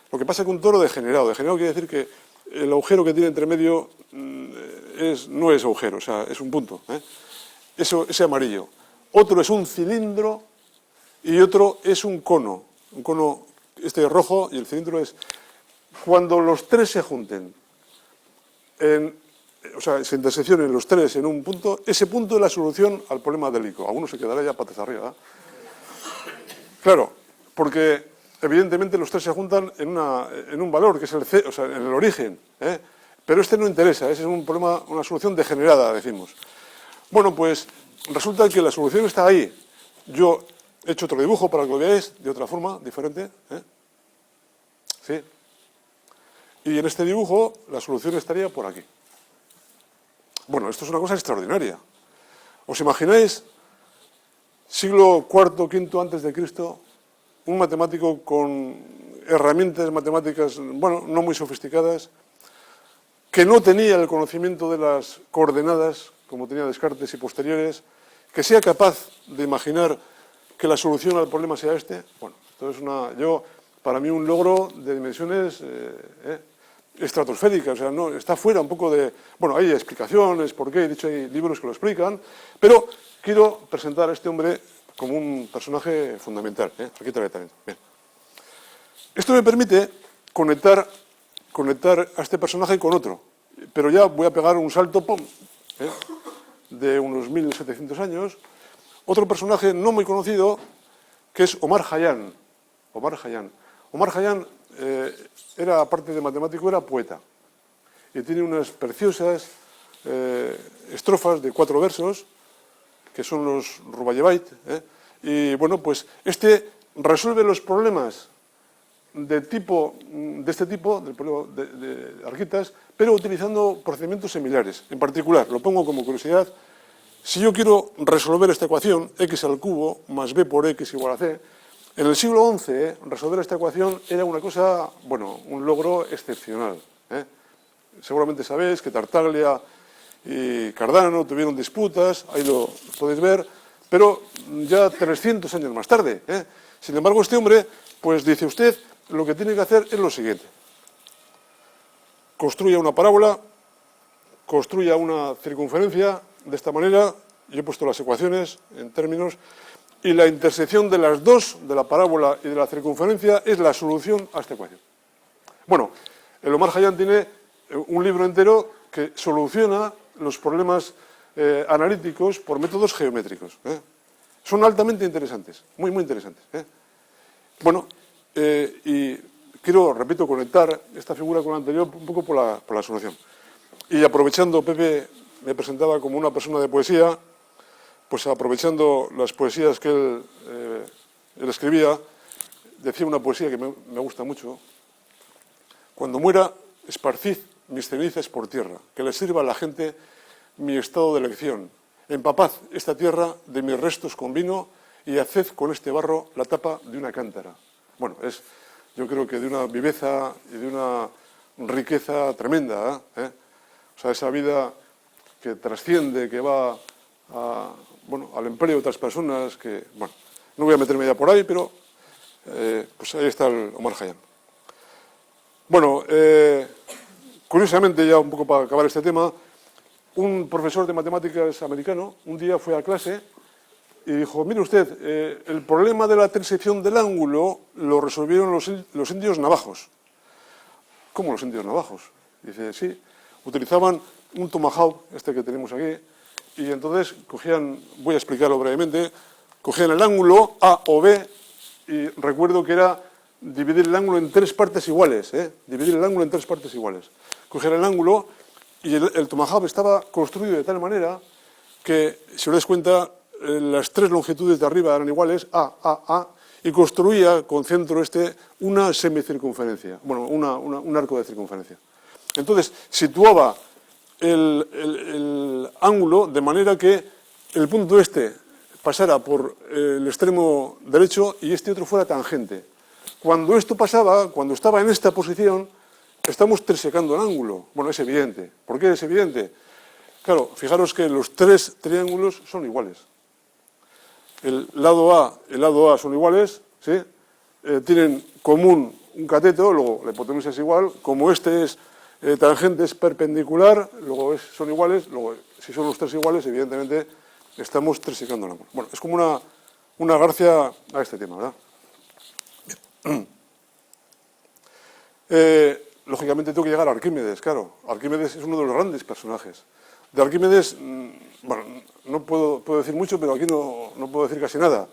Lo que pasa es que un toro degenerado quiere decir que el agujero que tiene entre medio no es agujero, o sea, es un punto. Ese amarillo. Otro es un cilindro y otro es un cono. Un cono, este es rojo y el cilindro es... Cuando los tres se junten, o sea, se interseccionen los tres en un punto, ese punto es la solución al problema délico. Alguno se quedará ya patas arriba. Claro, porque evidentemente los tres se juntan en un valor, que es el C, o sea, en el origen. Pero este no interesa, ese es un problema, una solución degenerada, decimos. Bueno, pues resulta que la solución está ahí. Yo he hecho otro dibujo para que lo veáis de otra forma, diferente. ¿Sí? Y en este dibujo la solución estaría por aquí. Bueno, esto es una cosa extraordinaria. ¿Os imagináis, siglo IV, V antes de Cristo, un matemático con herramientas matemáticas, bueno, no muy sofisticadas, que no tenía el conocimiento de las coordenadas, como tenía Descartes y posteriores, que sea capaz de imaginar que la solución al problema sea este? Bueno, esto es para mí un logro de dimensiones estratosféricas, o sea, no, está fuera un poco de... Bueno, hay explicaciones, por qué, de hecho hay libros que lo explican, pero quiero presentar a este hombre como un personaje fundamental. Aquí te lo talento. Bien. Esto me permite conectar a este personaje con otro, pero ya voy a pegar un salto, ¡pum!, de unos 1700 años, otro personaje no muy conocido, que es Omar Khayyam. Omar Khayyam era, aparte de matemático, era poeta, y tiene unas preciosas estrofas de 4 versos, que son los Rubaiyat, y bueno, pues este resuelve los problemas de este tipo, del problema de Arquitas, pero utilizando procedimientos similares. En particular, lo pongo como curiosidad, si yo quiero resolver esta ecuación, x al cubo más b por x igual a c, en el siglo XI resolver esta ecuación era una cosa, bueno, un logro excepcional. Seguramente sabéis que Tartaglia y Cardano tuvieron disputas, ahí lo podéis ver, pero ya 300 años más tarde. Sin embargo, este hombre, pues dice usted, lo que tiene que hacer es lo siguiente. Construya una parábola, construya una circunferencia, de esta manera, yo he puesto las ecuaciones en términos, y la intersección de las dos, de la parábola y de la circunferencia, es la solución a esta ecuación. Bueno, el Omar Khayyam tiene un libro entero que soluciona los problemas analíticos por métodos geométricos. Son altamente interesantes, muy, muy interesantes. Bueno, y quiero, repito, conectar esta figura con la anterior un poco por la solución. Y aprovechando, Pepe me presentaba como una persona de poesía, pues aprovechando las poesías que él escribía, decía una poesía que me gusta mucho. Cuando muera, esparcid mis cenizas por tierra, que le sirva a la gente mi estado de elección. Empapad esta tierra de mis restos con vino y haced con este barro la tapa de una cántara. Bueno, es, yo creo que de una viveza y de una riqueza tremenda, ¿eh? O sea, esa vida que trasciende, que va al empleo de otras personas, que, bueno, no voy a meterme ya por ahí, pero pues ahí está el Omar Khayyam. Bueno, curiosamente, ya un poco para acabar este tema, un profesor de matemáticas americano un día fue a clase y dijo, mire usted, el problema de la intersección del ángulo lo resolvieron los indios navajos. ¿Cómo los indios navajos? Dice, sí, utilizaban un tomahawk, este que tenemos aquí, y entonces cogían, voy a explicarlo brevemente, cogían el ángulo A o B, y recuerdo que era dividir el ángulo en tres partes iguales, dividir el ángulo en tres partes iguales. Cogían el ángulo y el tomahawk estaba construido de tal manera que, si os dais cuenta, las tres longitudes de arriba eran iguales, A, y construía con centro una semicircunferencia, bueno, un arco de circunferencia. Entonces, situaba el ángulo de manera que el punto pasara por el extremo derecho y este otro fuera tangente. Cuando esto pasaba, cuando estaba en esta posición, estamos trisecando el ángulo. Bueno, es evidente. ¿Por qué es evidente? Claro, fijaros que los tres triángulos son iguales. El lado A son iguales, ¿sí? Tienen común un cateto, luego la hipotenusa es igual, como este es tangente, es perpendicular, luego son iguales, luego si son los tres iguales, evidentemente estamos trisecando el ángulo. Bueno, es como una gracia a este tema, ¿verdad? Lógicamente tengo que llegar a Arquímedes, claro. Arquímedes es uno de los grandes personajes. De Arquímedes, bueno, no puedo decir mucho, pero aquí no puedo decir casi nada.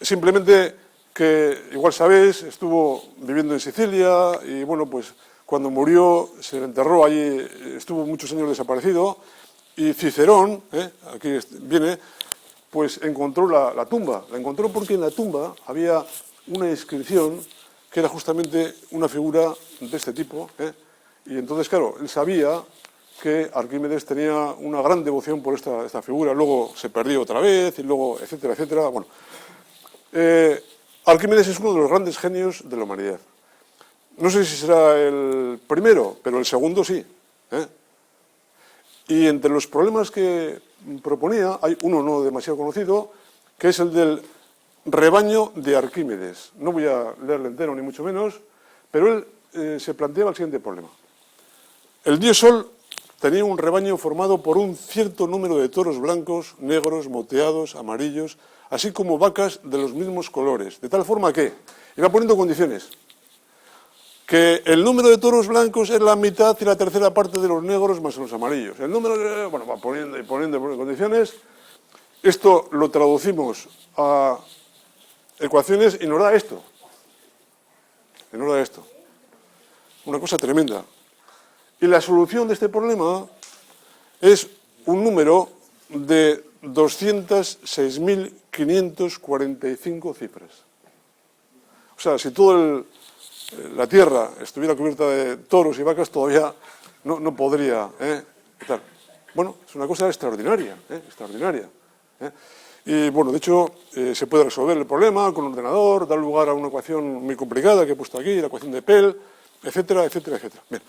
Simplemente que, igual sabéis, estuvo viviendo en Sicilia y, bueno, pues cuando murió se le enterró allí, estuvo muchos años desaparecido, y Cicerón, aquí viene, pues encontró la tumba. La encontró porque en la tumba había una inscripción que era justamente una figura de este tipo, y entonces, claro, él sabía que Arquímedes tenía una gran devoción por esta figura, luego se perdió otra vez, y luego, etcétera, etcétera. Bueno, Arquímedes es uno de los grandes genios de la humanidad. No sé si será el primero, pero el segundo sí. Y entre los problemas que proponía, hay uno no demasiado conocido, que es el del rebaño de Arquímedes. No voy a leerlo entero, ni mucho menos, pero él se planteaba el siguiente problema. El dios Sol tenía un rebaño formado por un cierto número de toros blancos, negros, moteados, amarillos, así como vacas de los mismos colores, de tal forma que iba poniendo condiciones. Que el número de toros blancos es la mitad y la tercera parte de los negros más los amarillos. El número de... Bueno, va poniendo condiciones. Esto lo traducimos a ecuaciones y nos da esto. Una cosa tremenda. Y la solución de este problema es un número de 206.545 cifras. O sea, si toda la Tierra estuviera cubierta de toros y vacas, todavía no podría estar. Bueno, es una cosa extraordinaria, extraordinaria. Y bueno, de hecho, se puede resolver el problema con un ordenador, dar lugar a una ecuación muy complicada que he puesto aquí, la ecuación de Pell, etcétera, etcétera, etcétera. Bien.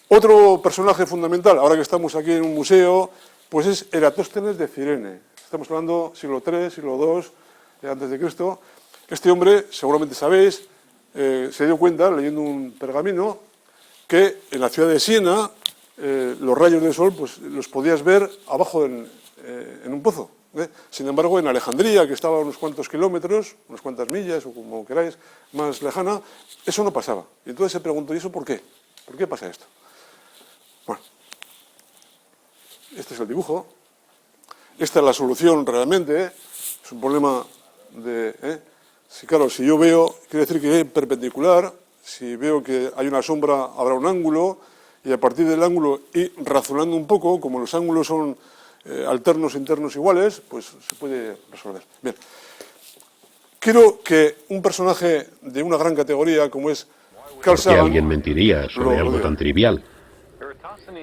Otro personaje fundamental, ahora que estamos aquí en un museo, pues es Eratóstenes de Cirene. Estamos hablando siglo III, siglo II, antes de Cristo. Este hombre, seguramente sabéis, se dio cuenta, leyendo un pergamino, que en la ciudad de Siena los rayos del sol pues los podías ver abajo en en un pozo. Sin embargo, en Alejandría, que estaba a unos cuantos kilómetros, unas cuantas millas, o como queráis, más lejana, eso no pasaba. Y entonces se preguntó, ¿y eso por qué? ¿Por qué pasa esto? Bueno, este es el dibujo. Esta es la solución realmente. Es un problema de... Claro, si yo veo, quiere decir que es perpendicular. Si veo que hay una sombra, habrá un ángulo. Y a partir del ángulo, y razonando un poco, como los ángulos son alternos e internos iguales, pues se puede resolver. Bien. Quiero que un personaje de una gran categoría como es Carl Sagan... ¿Por qué alguien mentiría sobre algo tan trivial?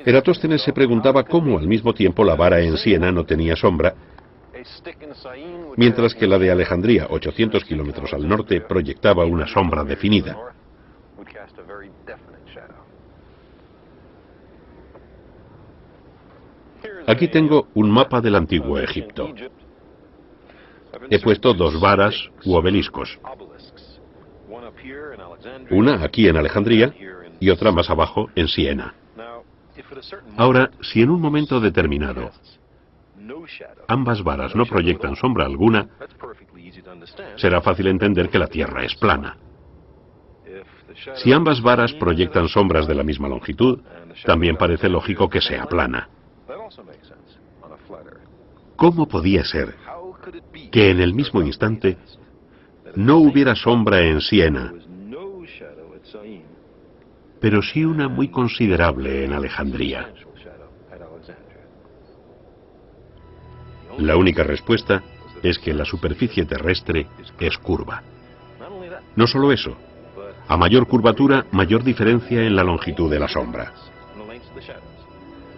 Eratóstenes se preguntaba cómo al mismo tiempo la vara en Siena no tenía sombra, mientras que la de Alejandría, 800 kilómetros al norte, proyectaba una sombra definida. Aquí tengo un mapa del antiguo Egipto. He puesto dos varas u obeliscos. Una aquí en Alejandría y otra más abajo en Siena. Ahora, si en un momento determinado ambas varas no proyectan sombra alguna, será fácil entender que la Tierra es plana. Si ambas varas proyectan sombras de la misma longitud, también parece lógico que sea plana. ¿Cómo podía ser que en el mismo instante no hubiera sombra en Siena, pero sí una muy considerable en Alejandría? La única respuesta es que la superficie terrestre es curva. No solo eso, a mayor curvatura, mayor diferencia en la longitud de la sombra.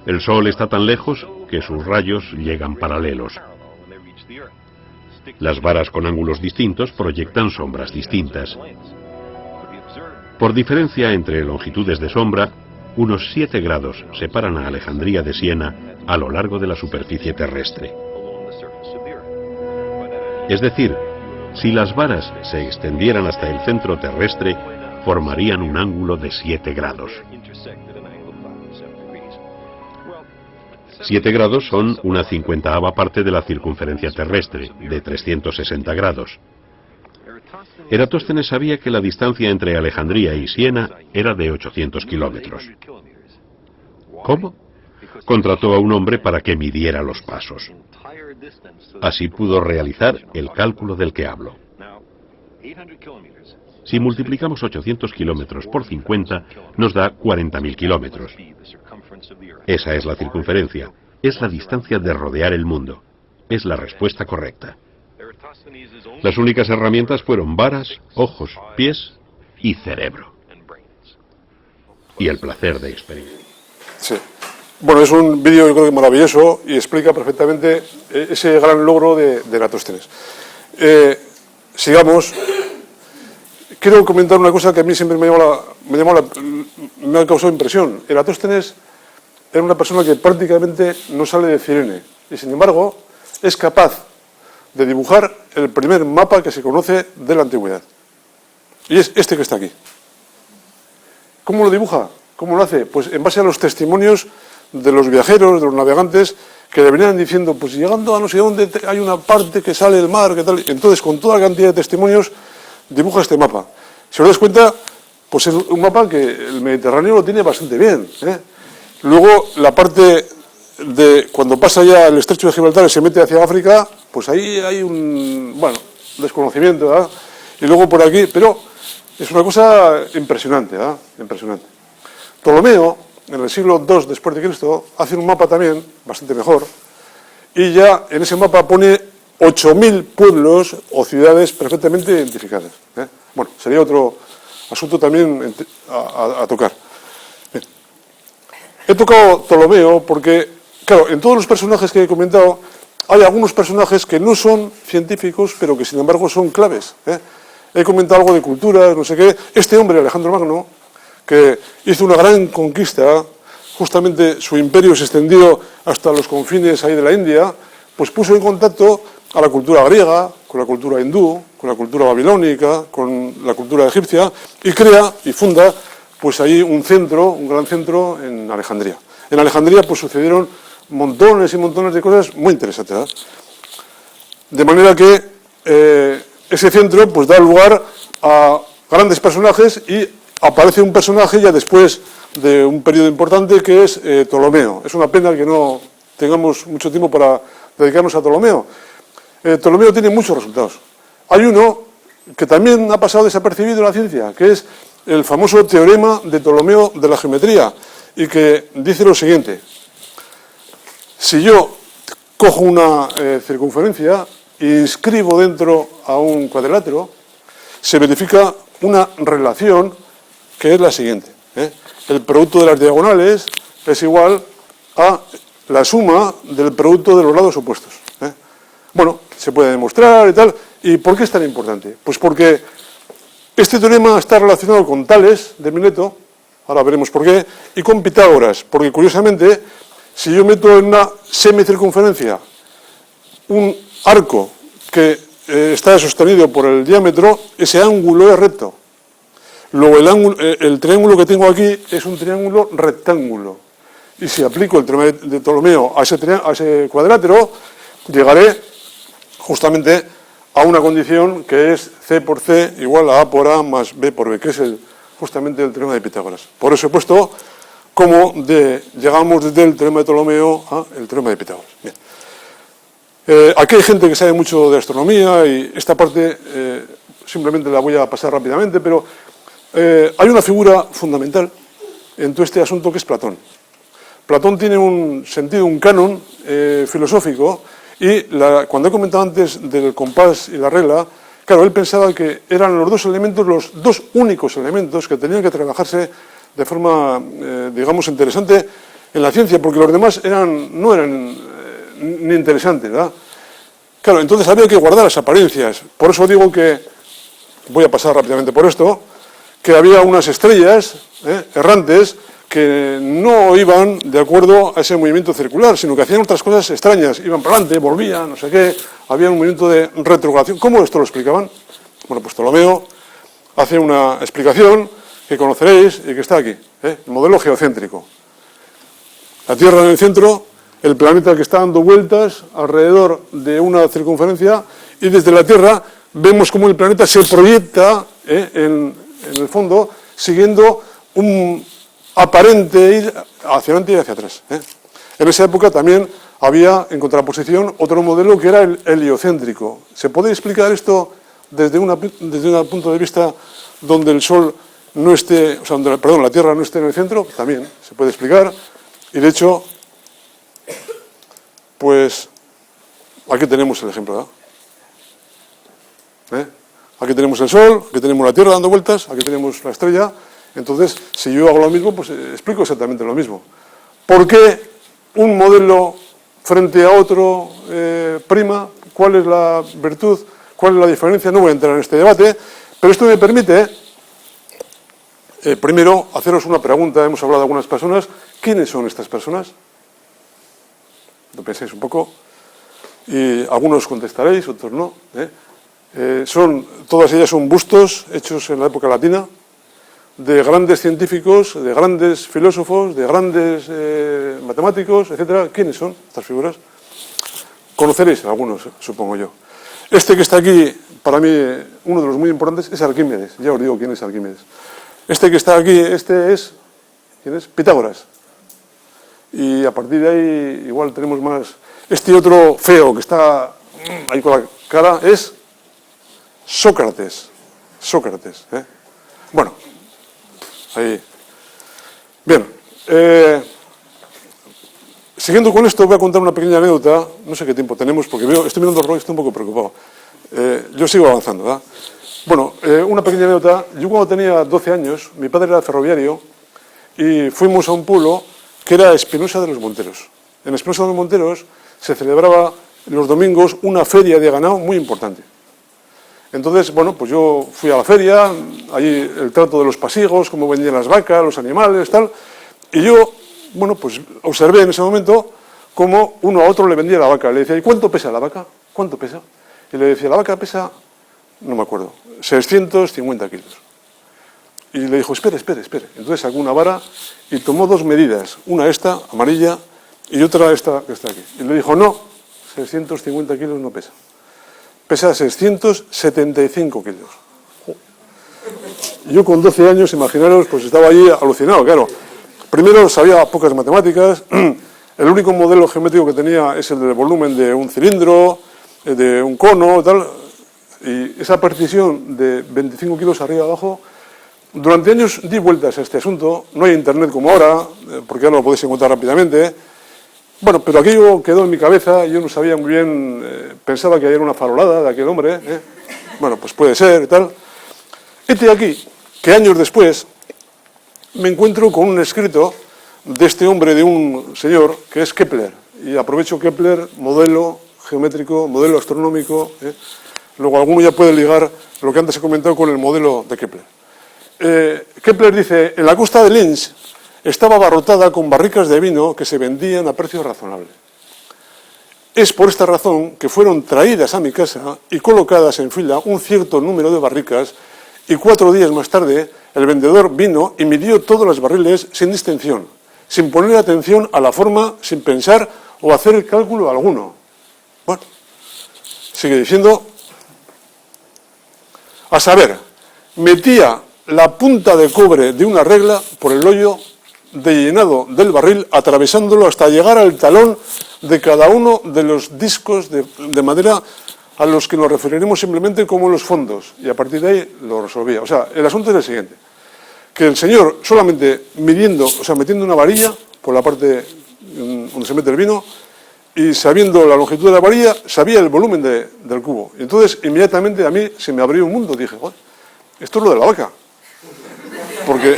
El Sol está tan lejos que sus rayos llegan paralelos. Las varas con ángulos distintos proyectan sombras distintas. Por diferencia entre longitudes de sombra, unos 7 grados separan a Alejandría de Siena a lo largo de la superficie terrestre. Es decir, si las varas se extendieran hasta el centro terrestre, formarían un ángulo de 7 grados. 7 grados son una 50ava parte de la circunferencia terrestre, de 360 grados. Eratóstenes sabía que la distancia entre Alejandría y Siena era de 800 kilómetros. ¿Cómo? Contrató a un hombre para que midiera los pasos. Así pudo realizar el cálculo del que hablo. Si multiplicamos 800 kilómetros por 50, nos da 40.000 kilómetros. Esa es la circunferencia. Es la distancia de rodear el mundo. Es la respuesta correcta. Las únicas herramientas fueron varas, ojos, pies y cerebro. Y el placer de experimentar. Sí. Bueno, es un vídeo yo creo que maravilloso y explica perfectamente ese gran logro de Eratóstenes. Sigamos. Quiero comentar una cosa que a mí siempre me ha causado impresión. Eratóstenes era una persona que prácticamente no sale de Cirene y sin embargo es capaz de dibujar el primer mapa que se conoce de la antigüedad. Y es este que está aquí. ¿Cómo lo dibuja? ¿Cómo lo hace? Pues en base a los testimonios de los viajeros, de los navegantes, que le venían diciendo, pues llegando a no sé dónde hay una parte que sale del mar, que tal. Entonces, con toda la cantidad de testimonios, dibuja este mapa. Si os dais cuenta, pues es un mapa que el Mediterráneo lo tiene bastante bien, ¿eh? Luego, la parte de cuando pasa ya el estrecho de Gibraltar y se mete hacia África, pues ahí hay un, bueno, desconocimiento, ¿verdad? Y luego por aquí, pero es una cosa impresionante, ¿verdad? Impresionante. Ptolomeo, en el siglo II después de Cristo, hace un mapa también, bastante mejor, y ya en ese mapa pone 8.000 pueblos o ciudades perfectamente identificadas, ¿eh? Bueno, sería otro asunto también a tocar. Bien. He tocado Ptolomeo porque, claro, en todos los personajes que he comentado, hay algunos personajes que no son científicos, pero que sin embargo son claves, ¿eh? He comentado algo de cultura, no sé qué. Este hombre, Alejandro Magno, que hizo una gran conquista, justamente su imperio se extendió hasta los confines ahí de la India, pues puso en contacto a la cultura griega, con la cultura hindú, con la cultura babilónica, con la cultura egipcia, y crea y funda pues ahí un centro, un gran centro en Alejandría. En Alejandría pues sucedieron montones y montones de cosas muy interesantes, ¿verdad? De manera que ese centro pues da lugar a grandes personajes y aparece un personaje ya después de un periodo importante que es Ptolomeo. Es una pena que no tengamos mucho tiempo para dedicarnos a Ptolomeo. Ptolomeo tiene muchos resultados. Hay uno que también ha pasado desapercibido en la ciencia, que es el famoso teorema de Ptolomeo de la geometría, y que dice lo siguiente: si yo cojo una circunferencia e inscribo dentro a un cuadrilátero, se verifica una relación que es la siguiente, El producto de las diagonales es igual a la suma del producto de los lados opuestos. Bueno, se puede demostrar y tal. ¿Y por qué es tan importante? Pues porque este teorema está relacionado con Tales de Mileto, ahora veremos por qué, y con Pitágoras, porque curiosamente, si yo meto en una semicircunferencia un arco que está sostenido por el diámetro, ese ángulo es recto. Luego el triángulo que tengo aquí es un triángulo rectángulo. Y si aplico el teorema de Ptolomeo a ese cuadrilátero, llegaré justamente a una condición que es C por C igual a por A más B por B, que es justamente el teorema de Pitágoras. Por eso he puesto cómo llegamos desde el teorema de Ptolomeo al teorema de Pitágoras. Bien. Aquí hay gente que sabe mucho de astronomía y esta parte simplemente la voy a pasar rápidamente, pero hay una figura fundamental en todo este asunto que es Platón. Platón tiene un sentido, un canon filosófico, y cuando he comentado antes del compás y la regla, claro, él pensaba que eran los dos únicos elementos que tenían que trabajarse de forma, digamos, interesante en la ciencia, porque los demás no eran ni interesantes, ¿verdad? Claro, entonces había que guardar las apariencias. Por eso digo que, voy a pasar rápidamente por esto, que había unas estrellas errantes que no iban de acuerdo a ese movimiento circular, sino que hacían otras cosas extrañas, iban para adelante, volvían, no sé qué, había un movimiento de retrogradación. ¿Cómo esto lo explicaban? Bueno, pues Ptolomeo hace una explicación que conoceréis y que está aquí, el modelo geocéntrico. La Tierra en el centro, el planeta que está dando vueltas alrededor de una circunferencia, y desde la Tierra vemos cómo el planeta se proyecta en el fondo, siguiendo un aparente ir hacia adelante y hacia atrás. En esa época también había, en contraposición, otro modelo que era el heliocéntrico. ¿Se puede explicar esto desde un punto de vista donde el Sol no esté, o sea, la Tierra no esté en el centro? También se puede explicar. Y de hecho, pues aquí tenemos el ejemplo, ¿verdad? Aquí tenemos el Sol, aquí tenemos la Tierra dando vueltas, aquí tenemos la estrella. Entonces, si yo hago lo mismo, pues explico exactamente lo mismo. ¿Por qué un modelo frente a otro prima? ¿Cuál es la virtud? ¿Cuál es la diferencia? No voy a entrar en este debate, pero esto me permite, primero, haceros una pregunta. Hemos hablado de algunas personas. ¿Quiénes son estas personas? Lo penséis un poco. Y algunos contestaréis, otros no. Todas ellas son bustos hechos en la época latina, de grandes científicos, de grandes filósofos, de grandes matemáticos, etcétera. ¿Quiénes son estas figuras? Conoceréis algunos, supongo yo. Este que está aquí, para mí, uno de los muy importantes, es Arquímedes. Ya os digo quién es Arquímedes. Este que está aquí, ¿quién es? Pitágoras. Y a partir de ahí, igual tenemos más. Este otro feo que está ahí con la cara es Sócrates. Sócrates. Bueno. Ahí. Bien, siguiendo con esto voy a contar una pequeña anécdota. No sé qué tiempo tenemos porque estoy mirando el reloj y estoy un poco preocupado. Yo sigo avanzando, ¿verdad? Bueno, una pequeña anécdota. Yo cuando tenía 12 años, mi padre era ferroviario y fuimos a un pueblo que era Espinosa de los Monteros. En Espinosa de los Monteros se celebraba los domingos una feria de ganado muy importante. Entonces, bueno, pues yo fui a la feria, allí el trato de los pasigos, cómo vendían las vacas, los animales, tal, y yo, bueno, pues observé en ese momento cómo uno a otro le vendía la vaca. Le decía, ¿y cuánto pesa la vaca? ¿Cuánto pesa? Y le decía, la vaca pesa, no me acuerdo, 650 kilos. Y le dijo, espere. Entonces sacó una vara y tomó dos medidas, una esta, amarilla, y otra esta que está aquí. Y le dijo, no, 650 kilos no pesa. Pesa 675 kilos. Yo con 12 años, imaginaros, pues estaba allí alucinado, claro. Primero sabía pocas matemáticas, el único modelo geométrico que tenía es el del volumen de un cilindro, de un cono, tal, y esa precisión de 25 kilos arriba y abajo. Durante años di vueltas a este asunto, no hay internet como ahora, porque ahora lo podéis encontrar rápidamente. Bueno, pero aquello quedó en mi cabeza, yo no sabía muy bien, pensaba que era una farolada de aquel hombre, Bueno, pues puede ser y tal. Este aquí, que años después me encuentro con un escrito de este hombre, de un señor, que es Kepler. Y aprovecho Kepler, modelo geométrico, modelo astronómico. Luego alguno ya puede ligar lo que antes he comentado con el modelo de Kepler. Kepler dice, en la costa de Linz estaba abarrotada con barricas de vino que se vendían a precio razonable. Es por esta razón que fueron traídas a mi casa y colocadas en fila un cierto número de barricas, y 4 días más tarde el vendedor vino y midió todos los barriles sin distinción, sin poner atención a la forma, sin pensar o hacer cálculo alguno. Bueno, sigue diciendo, a saber, metía la punta de cobre de una regla por el hoyo de llenado del barril, atravesándolo hasta llegar al talón de cada uno de los discos de madera a los que nos referiremos simplemente como los fondos, y a partir de ahí lo resolvía. O sea, el asunto es el siguiente, que el señor solamente midiendo, o sea, metiendo una varilla por la parte donde se mete el vino, y sabiendo la longitud de la varilla, sabía el volumen del cubo. Y entonces, inmediatamente a mí se me abrió un mundo. Dije, esto es lo de la vaca. Porque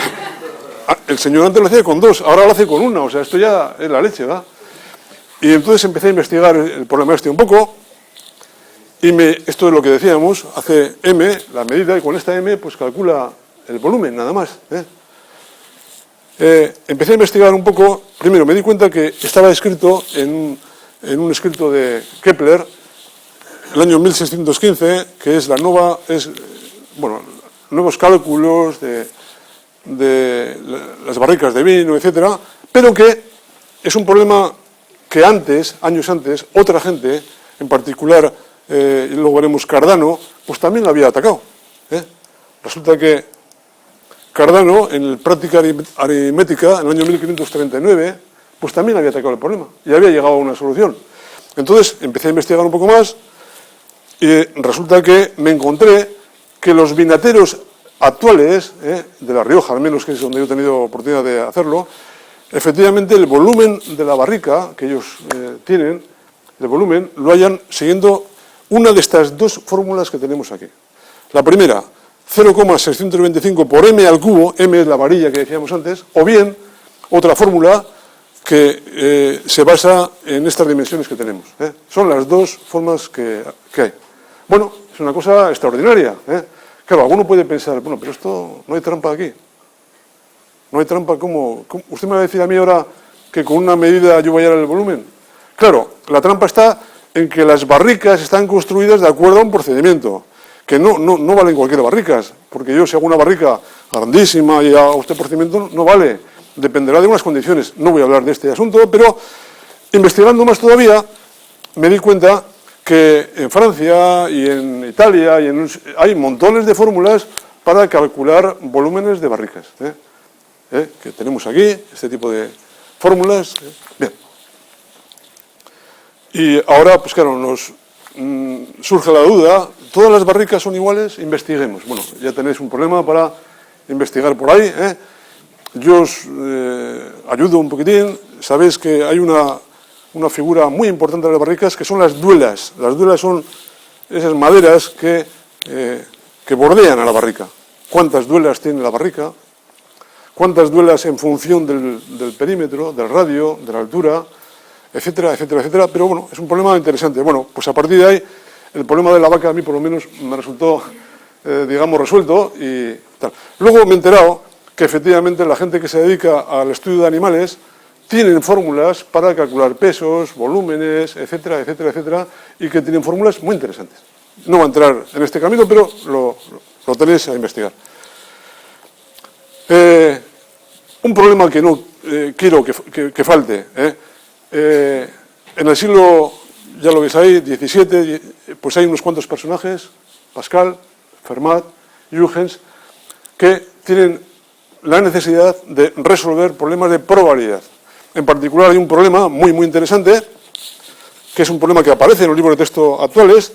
el señor antes lo hacía con 2, ahora lo hace con 1. O sea, esto ya es la leche, ¿verdad? Y entonces empecé a investigar el problema este un poco. Y esto es lo que decíamos, hace M, la medida, y con esta M pues calcula el volumen, nada más. Empecé a investigar un poco. Primero me di cuenta que estaba escrito en un escrito de Kepler, el año 1615, que es nuevos cálculos de las barricas de vino, etcétera, pero que es un problema que años antes, otra gente, en particular, y luego veremos Cardano, pues también lo había atacado. Resulta que Cardano, en el Práctica Aritmética, en el año 1539, pues también había atacado el problema y había llegado a una solución. Entonces empecé a investigar un poco más y resulta que me encontré que los vinateros actuales, de La Rioja al menos, que es donde yo he tenido oportunidad de hacerlo, efectivamente el volumen de la barrica que ellos tienen, el volumen, lo hayan siguiendo una de estas dos fórmulas que tenemos aquí. La primera, 0,625 por m al cubo, m es la varilla que decíamos antes, o bien otra fórmula que se basa en estas dimensiones que tenemos. Son las dos formas que hay. Bueno, es una cosa extraordinaria. Claro, alguno puede pensar, bueno, pero esto no hay trampa aquí. No hay trampa, ¿cómo? ¿Usted me va a decir a mí ahora que con una medida yo voy a dar el volumen? Claro, la trampa está en que las barricas están construidas de acuerdo a un procedimiento, que no valen cualquier barricas, porque yo si hago una barrica grandísima y a este procedimiento no vale, dependerá de unas condiciones. No voy a hablar de este asunto, pero investigando más todavía me di cuenta que en Francia y en Italia hay montones de fórmulas para calcular volúmenes de barricas, que tenemos aquí, este tipo de fórmulas. Bien. Y ahora, pues claro, nos surge la duda, ¿todas las barricas son iguales? Investiguemos. Bueno, ya tenéis un problema para investigar por ahí. Yo os ayudo un poquitín. Sabéis que hay una figura muy importante de las barricas, que son las duelas. Las duelas son esas maderas que bordean a la barrica. ¿Cuántas duelas tiene la barrica? ¿Cuántas duelas en función del perímetro, del radio, de la altura, etcétera, etcétera, etcétera? Pero bueno, es un problema interesante. Bueno, pues a partir de ahí, el problema de la vaca a mí por lo menos me resultó, digamos, resuelto y tal. Luego me he enterado que efectivamente la gente que se dedica al estudio de animales tienen fórmulas para calcular pesos, volúmenes, etcétera, etcétera, etcétera, y que tienen fórmulas muy interesantes. No va a entrar en este camino, pero lo tenéis a investigar. Un problema que no quiero que falte. En el siglo, ya lo veis ahí, XVII, pues hay unos cuantos personajes, Pascal, Fermat, Huygens, que tienen la necesidad de resolver problemas de probabilidad. En particular hay un problema muy interesante, que es un problema que aparece en los libros de texto actuales,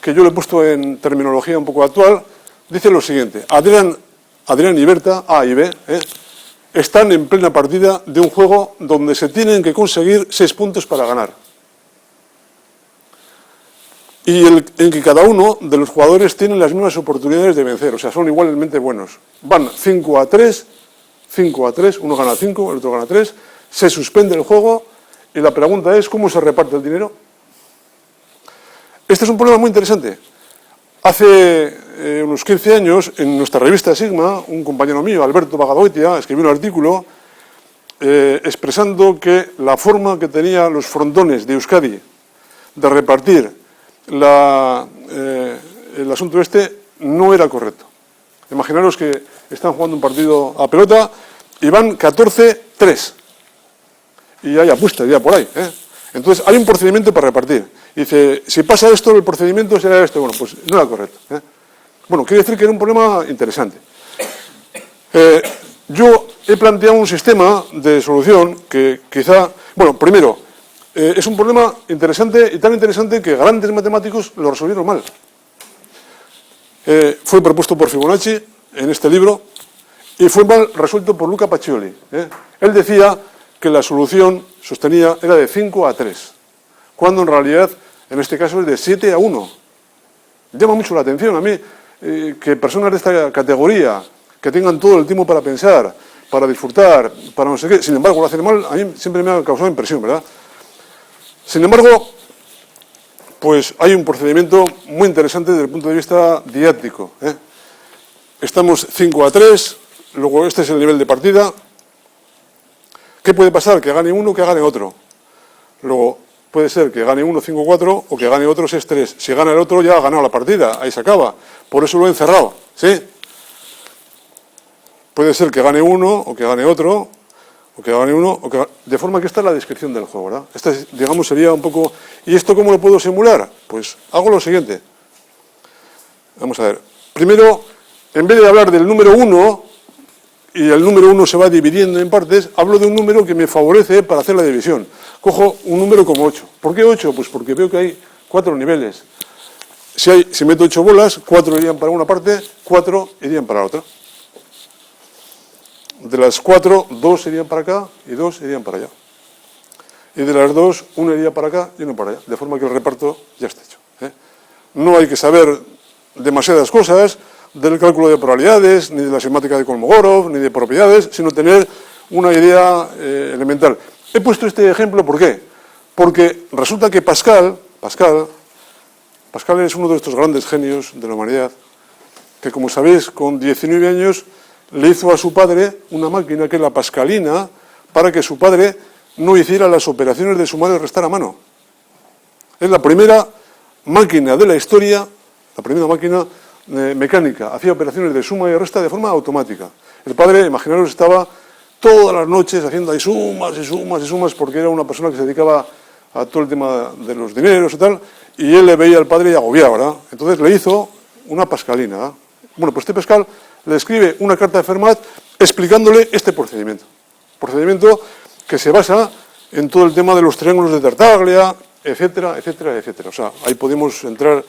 que yo le he puesto en terminología un poco actual. Dice lo siguiente: Adrián y Berta, A y B, están en plena partida de un juego donde se tienen que conseguir 6 puntos para ganar. Y en que cada uno de los jugadores tiene las mismas oportunidades de vencer, o sea, son igualmente buenos. Van 5-3, uno gana 5, el otro gana 3, se suspende el juego y la pregunta es ¿cómo se reparte el dinero? Este es un problema muy interesante. Hace unos 15 años, en nuestra revista Sigma, un compañero mío, Alberto Bagadoitia, escribió un artículo expresando que la forma que tenían los frontones de Euskadi de repartir el asunto no era correcto. Imaginaros que están jugando un partido a pelota y van 14-3. Y hay apuestas ya por ahí. Entonces, hay un procedimiento para repartir. Dice, si pasa esto, el procedimiento será esto. Bueno, pues no era correcto. Bueno, quiere decir que era un problema interesante. Yo he planteado un sistema de solución que quizá... Bueno, primero, es un problema interesante y tan interesante que grandes matemáticos lo resolvieron mal. Fue propuesto por Fibonacci en este libro y fue mal resuelto por Luca Pacioli. Él decía que la solución sostenía era de 5-3, cuando en realidad, en este caso, es de 7-1. Llama mucho la atención a mí que personas de esta categoría, que tengan todo el tiempo para pensar, para disfrutar, para no sé qué, sin embargo lo hacen mal, a mí siempre me ha causado impresión, ¿verdad? Sin embargo, pues hay un procedimiento muy interesante desde el punto de vista didáctico. Estamos 5-3, luego este es el nivel de partida. ¿Qué puede pasar? Que gane uno, que gane otro. Luego, puede ser que gane uno 5-4 o que gane otro 6-3. Si gana el otro, ya ha ganado la partida, ahí se acaba. Por eso lo he encerrado, ¿sí? Puede ser que gane uno o que gane otro, o que gane uno, de forma que esta es la descripción del juego, ¿verdad? Esta, digamos, sería un poco... ¿Y esto cómo lo puedo simular? Pues hago lo siguiente. Vamos a ver. Primero, en vez de hablar del número 1... y el número 1 se va dividiendo en partes, hablo de un número que me favorece para hacer la división. Cojo un número como 8. ¿Por qué 8? Pues porque veo que hay 4 niveles. Si meto 8 bolas, 4 irían para una parte, 4 irían para la otra. De las 4, 2 irían para acá y 2 irían para allá. Y de las 2, 1 iría para acá y 1 para allá. De forma que el reparto ya está hecho. No hay que saber demasiadas cosas del cálculo de probabilidades, ni de la semática de Kolmogorov, ni de propiedades, sino tener una idea elemental. He puesto este ejemplo, ¿por qué? Porque resulta que Pascal es uno de estos grandes genios de la humanidad, que como sabéis, con 19 años le hizo a su padre una máquina que es la pascalina, para que su padre no hiciera las operaciones de sumar y restar a mano. Es la primera máquina de la historia, la primera máquina mecánica, hacía operaciones de suma y resta de forma automática. El padre, imaginaros, estaba todas las noches haciendo ahí sumas y sumas y sumas, porque era una persona que se dedicaba a todo el tema de los dineros y tal, y él le veía al padre y agobiaba, ¿verdad? Entonces le hizo una pascalina, ¿verdad? Bueno, pues este Pascal le escribe una carta de Fermat explicándole este procedimiento. Procedimiento que se basa en todo el tema de los triángulos de Tartaglia, etcétera, etcétera, etcétera. O sea, ahí podemos entrar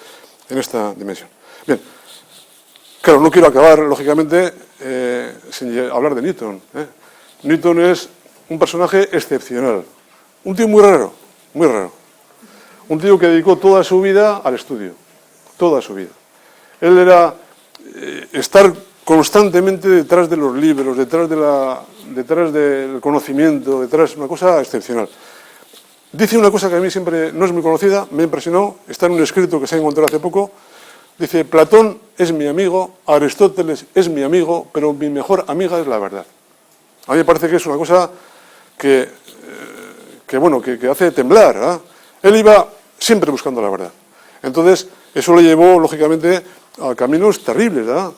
en esta dimensión. Bien. Claro, no quiero acabar, lógicamente, sin hablar de Newton. Newton es un personaje excepcional. Un tío muy raro, muy raro. Un tío que dedicó toda su vida al estudio. Toda su vida. Él era estar constantemente detrás de los libros, detrás del conocimiento, una cosa excepcional. Dice una cosa que a mí siempre no es muy conocida, me impresionó, está en un escrito que se ha encontrado hace poco. Dice, Platón es mi amigo, Aristóteles es mi amigo, pero mi mejor amiga es la verdad. A mí me parece que es una cosa que hace temblar, ¿verdad? Él iba siempre buscando la verdad. Entonces, eso le llevó, lógicamente, a caminos terribles, ¿verdad?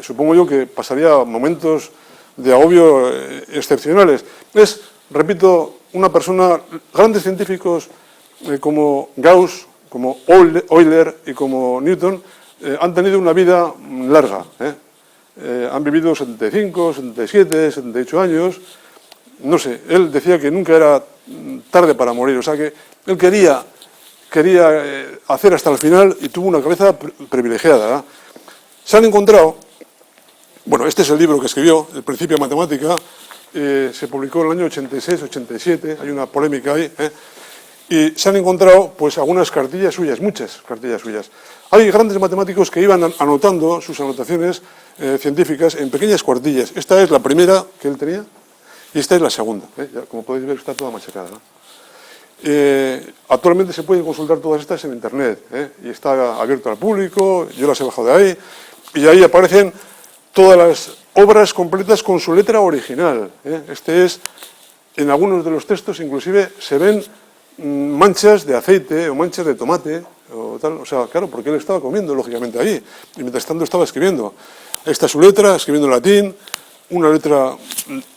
Supongo yo que pasaría momentos de agobio excepcionales. Es, repito, una persona, grandes científicos como Gauss, como Euler y como Newton, han tenido una vida larga. Han vivido 75, 77, 78 años. No sé, él decía que nunca era tarde para morir, o sea que él quería hacer hasta el final y tuvo una cabeza privilegiada, ¿eh? Se han encontrado, bueno, este es el libro que escribió, El principio de matemática, se publicó en el año 86-87, hay una polémica ahí, y se han encontrado pues algunas cartillas suyas, muchas cartillas suyas. Hay grandes matemáticos que iban anotando sus anotaciones científicas en pequeñas cuartillas. Esta es la primera que él tenía y esta es la segunda. Ya, como podéis ver, está toda machacada, ¿no? Actualmente se pueden consultar todas estas en internet, y está abierto al público, yo las he bajado de ahí, y ahí aparecen todas las obras completas con su letra original. Este es, en algunos de los textos inclusive se ven manchas de aceite o manchas de tomate, o tal, o sea, claro, porque él estaba comiendo, lógicamente, ahí, y mientras tanto estaba escribiendo. Esta es su letra, escribiendo en latín, una letra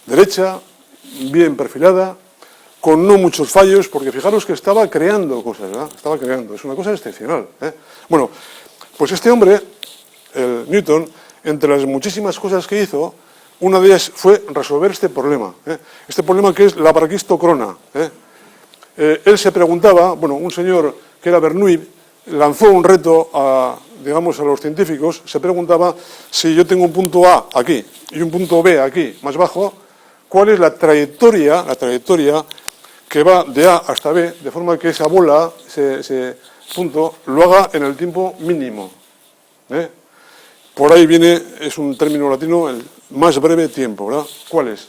derecha, bien perfilada, con no muchos fallos, porque fijaros que estaba creando cosas, ¿verdad? Estaba creando, es una cosa excepcional. Bueno, pues este hombre, el Newton, entre las muchísimas cosas que hizo, una de ellas fue resolver este problema que es la braquistocrona. Él se preguntaba, bueno, un señor que era Bernoulli, lanzó un reto a los científicos, se preguntaba si yo tengo un punto A aquí y un punto B aquí, más bajo, ¿cuál es la trayectoria que va de A hasta B, de forma que esa bola, ese punto, lo haga en el tiempo mínimo? Por ahí viene, es un término latino, el más breve tiempo, ¿verdad? ¿Cuál es?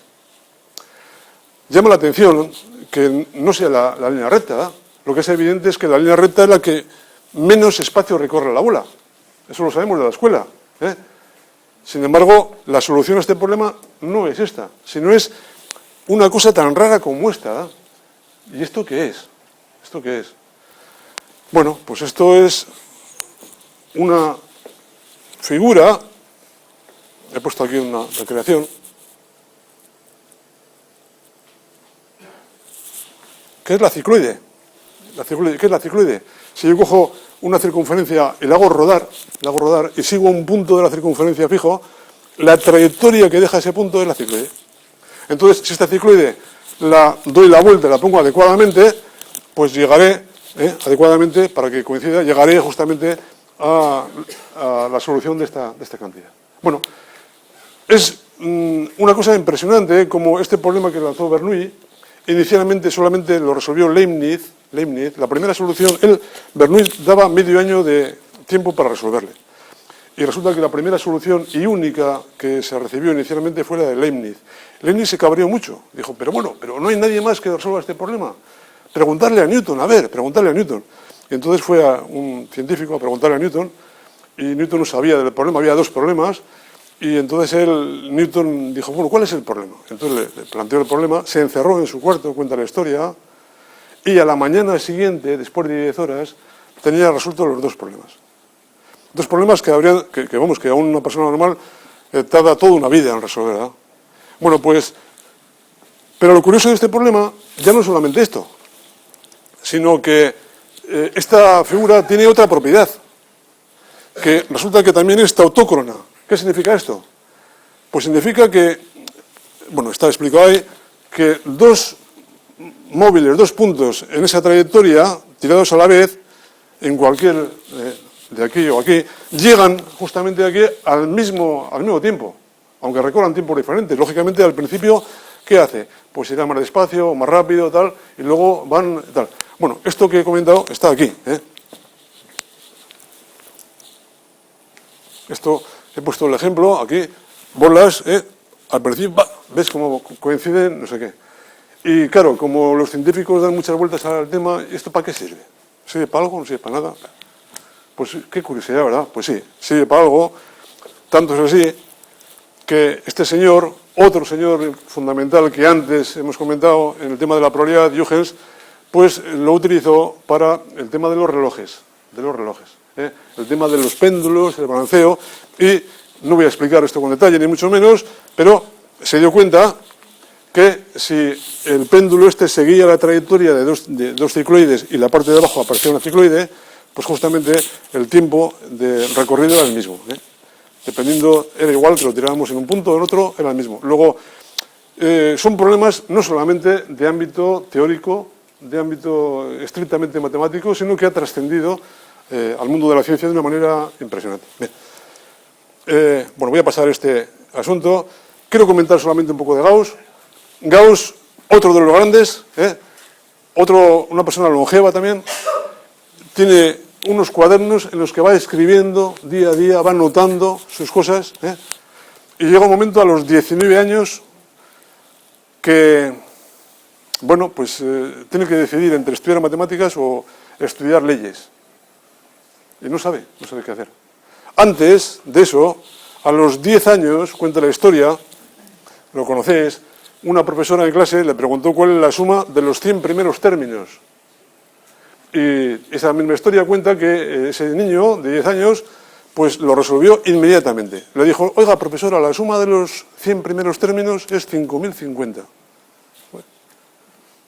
Llama la atención que no sea la línea recta, ¿verdad? Lo que es evidente es que la línea recta es la que menos espacio recorre la bola. Eso lo sabemos de la escuela. Sin embargo, la solución a este problema no es esta, sino es una cosa tan rara como esta, ¿verdad? ¿Y esto qué es? ¿Esto qué es? Bueno, pues esto es una figura, he puesto aquí una recreación, ¿qué es la cicloide? ¿Qué es la cicloide? Si yo cojo una circunferencia y la hago rodar y sigo un punto de la circunferencia fijo, la trayectoria que deja ese punto es la cicloide. Entonces, si esta cicloide la doy la vuelta, la pongo adecuadamente, pues llegaré, adecuadamente, para que coincida, llegaré justamente a la solución de esta cantidad. Bueno, es una cosa impresionante, como este problema que lanzó Bernoulli, inicialmente solamente lo resolvió Leibniz, la primera solución, Bernoulli daba medio año de tiempo para resolverle. Y resulta que la primera solución y única que se recibió inicialmente fue la de Leibniz. Leibniz se cabreó mucho. Dijo, pero no hay nadie más que resuelva este problema. Preguntarle a Newton, preguntarle a Newton. Y entonces fue a un científico a preguntarle a Newton, y Newton no sabía del problema, había dos problemas, y entonces Newton dijo, bueno, ¿cuál es el problema? Entonces le planteó el problema, se encerró en su cuarto, cuenta la historia, y a la mañana siguiente, después de 10 horas, tenía resueltos los dos problemas. Dos problemas que a una persona normal tarda toda una vida en resolver, ¿verdad? Bueno, pues, pero lo curioso de este problema ya no es solamente esto, sino que esta figura tiene otra propiedad, que resulta que también es tautócrona. ¿Qué significa esto? Pues significa que, bueno, está explicado ahí, que dos móviles, dos puntos en esa trayectoria, tirados a la vez, en cualquier de aquí o aquí, llegan justamente aquí al mismo tiempo, aunque recorran tiempos diferentes. Lógicamente, al principio, ¿qué hace? Pues irá más despacio, más rápido, tal, y luego van, tal. Bueno, esto que he comentado está aquí. Esto, he puesto el ejemplo aquí, bolas, al principio, ves cómo coinciden, no sé qué. Y claro, como los científicos dan muchas vueltas al tema, ¿esto para qué sirve? ¿Sirve para algo? ¿No sirve para nada? Pues qué curiosidad, ¿verdad? Pues sí, sirve para algo. Tanto es así que este señor, otro señor fundamental que antes hemos comentado en el tema de la probabilidad, Huygens, pues lo utilizó para el tema de los relojes, el tema de los péndulos, el balanceo, y no voy a explicar esto con detalle, ni mucho menos, pero se dio cuenta que si el péndulo este seguía la trayectoria de dos cicloides y la parte de abajo aparecía una cicloide, pues justamente el tiempo de recorrido era el mismo, ¿eh? Dependiendo, era igual que lo tirábamos en un punto o en otro, era el mismo. Luego, son problemas no solamente de ámbito teórico, de ámbito estrictamente matemático, sino que ha trascendido al mundo de la ciencia de una manera impresionante. Bien. Bueno, voy a pasar este asunto. Quiero comentar solamente un poco de Gauss. Gauss, otro de los grandes, una persona longeva también, tiene unos cuadernos en los que va escribiendo día a día, va notando sus cosas, y llega un momento a los 19 años que, bueno, pues tiene que decidir entre estudiar matemáticas o estudiar leyes. Y no sabe qué hacer. Antes de eso, a los 10 años, cuenta la historia, lo conocéis, una profesora en clase le preguntó cuál es la suma de los 100 primeros términos. Y esa misma historia cuenta que ese niño de 10 años pues lo resolvió inmediatamente. Le dijo, oiga, profesora, la suma de los 100 primeros términos es 5.050.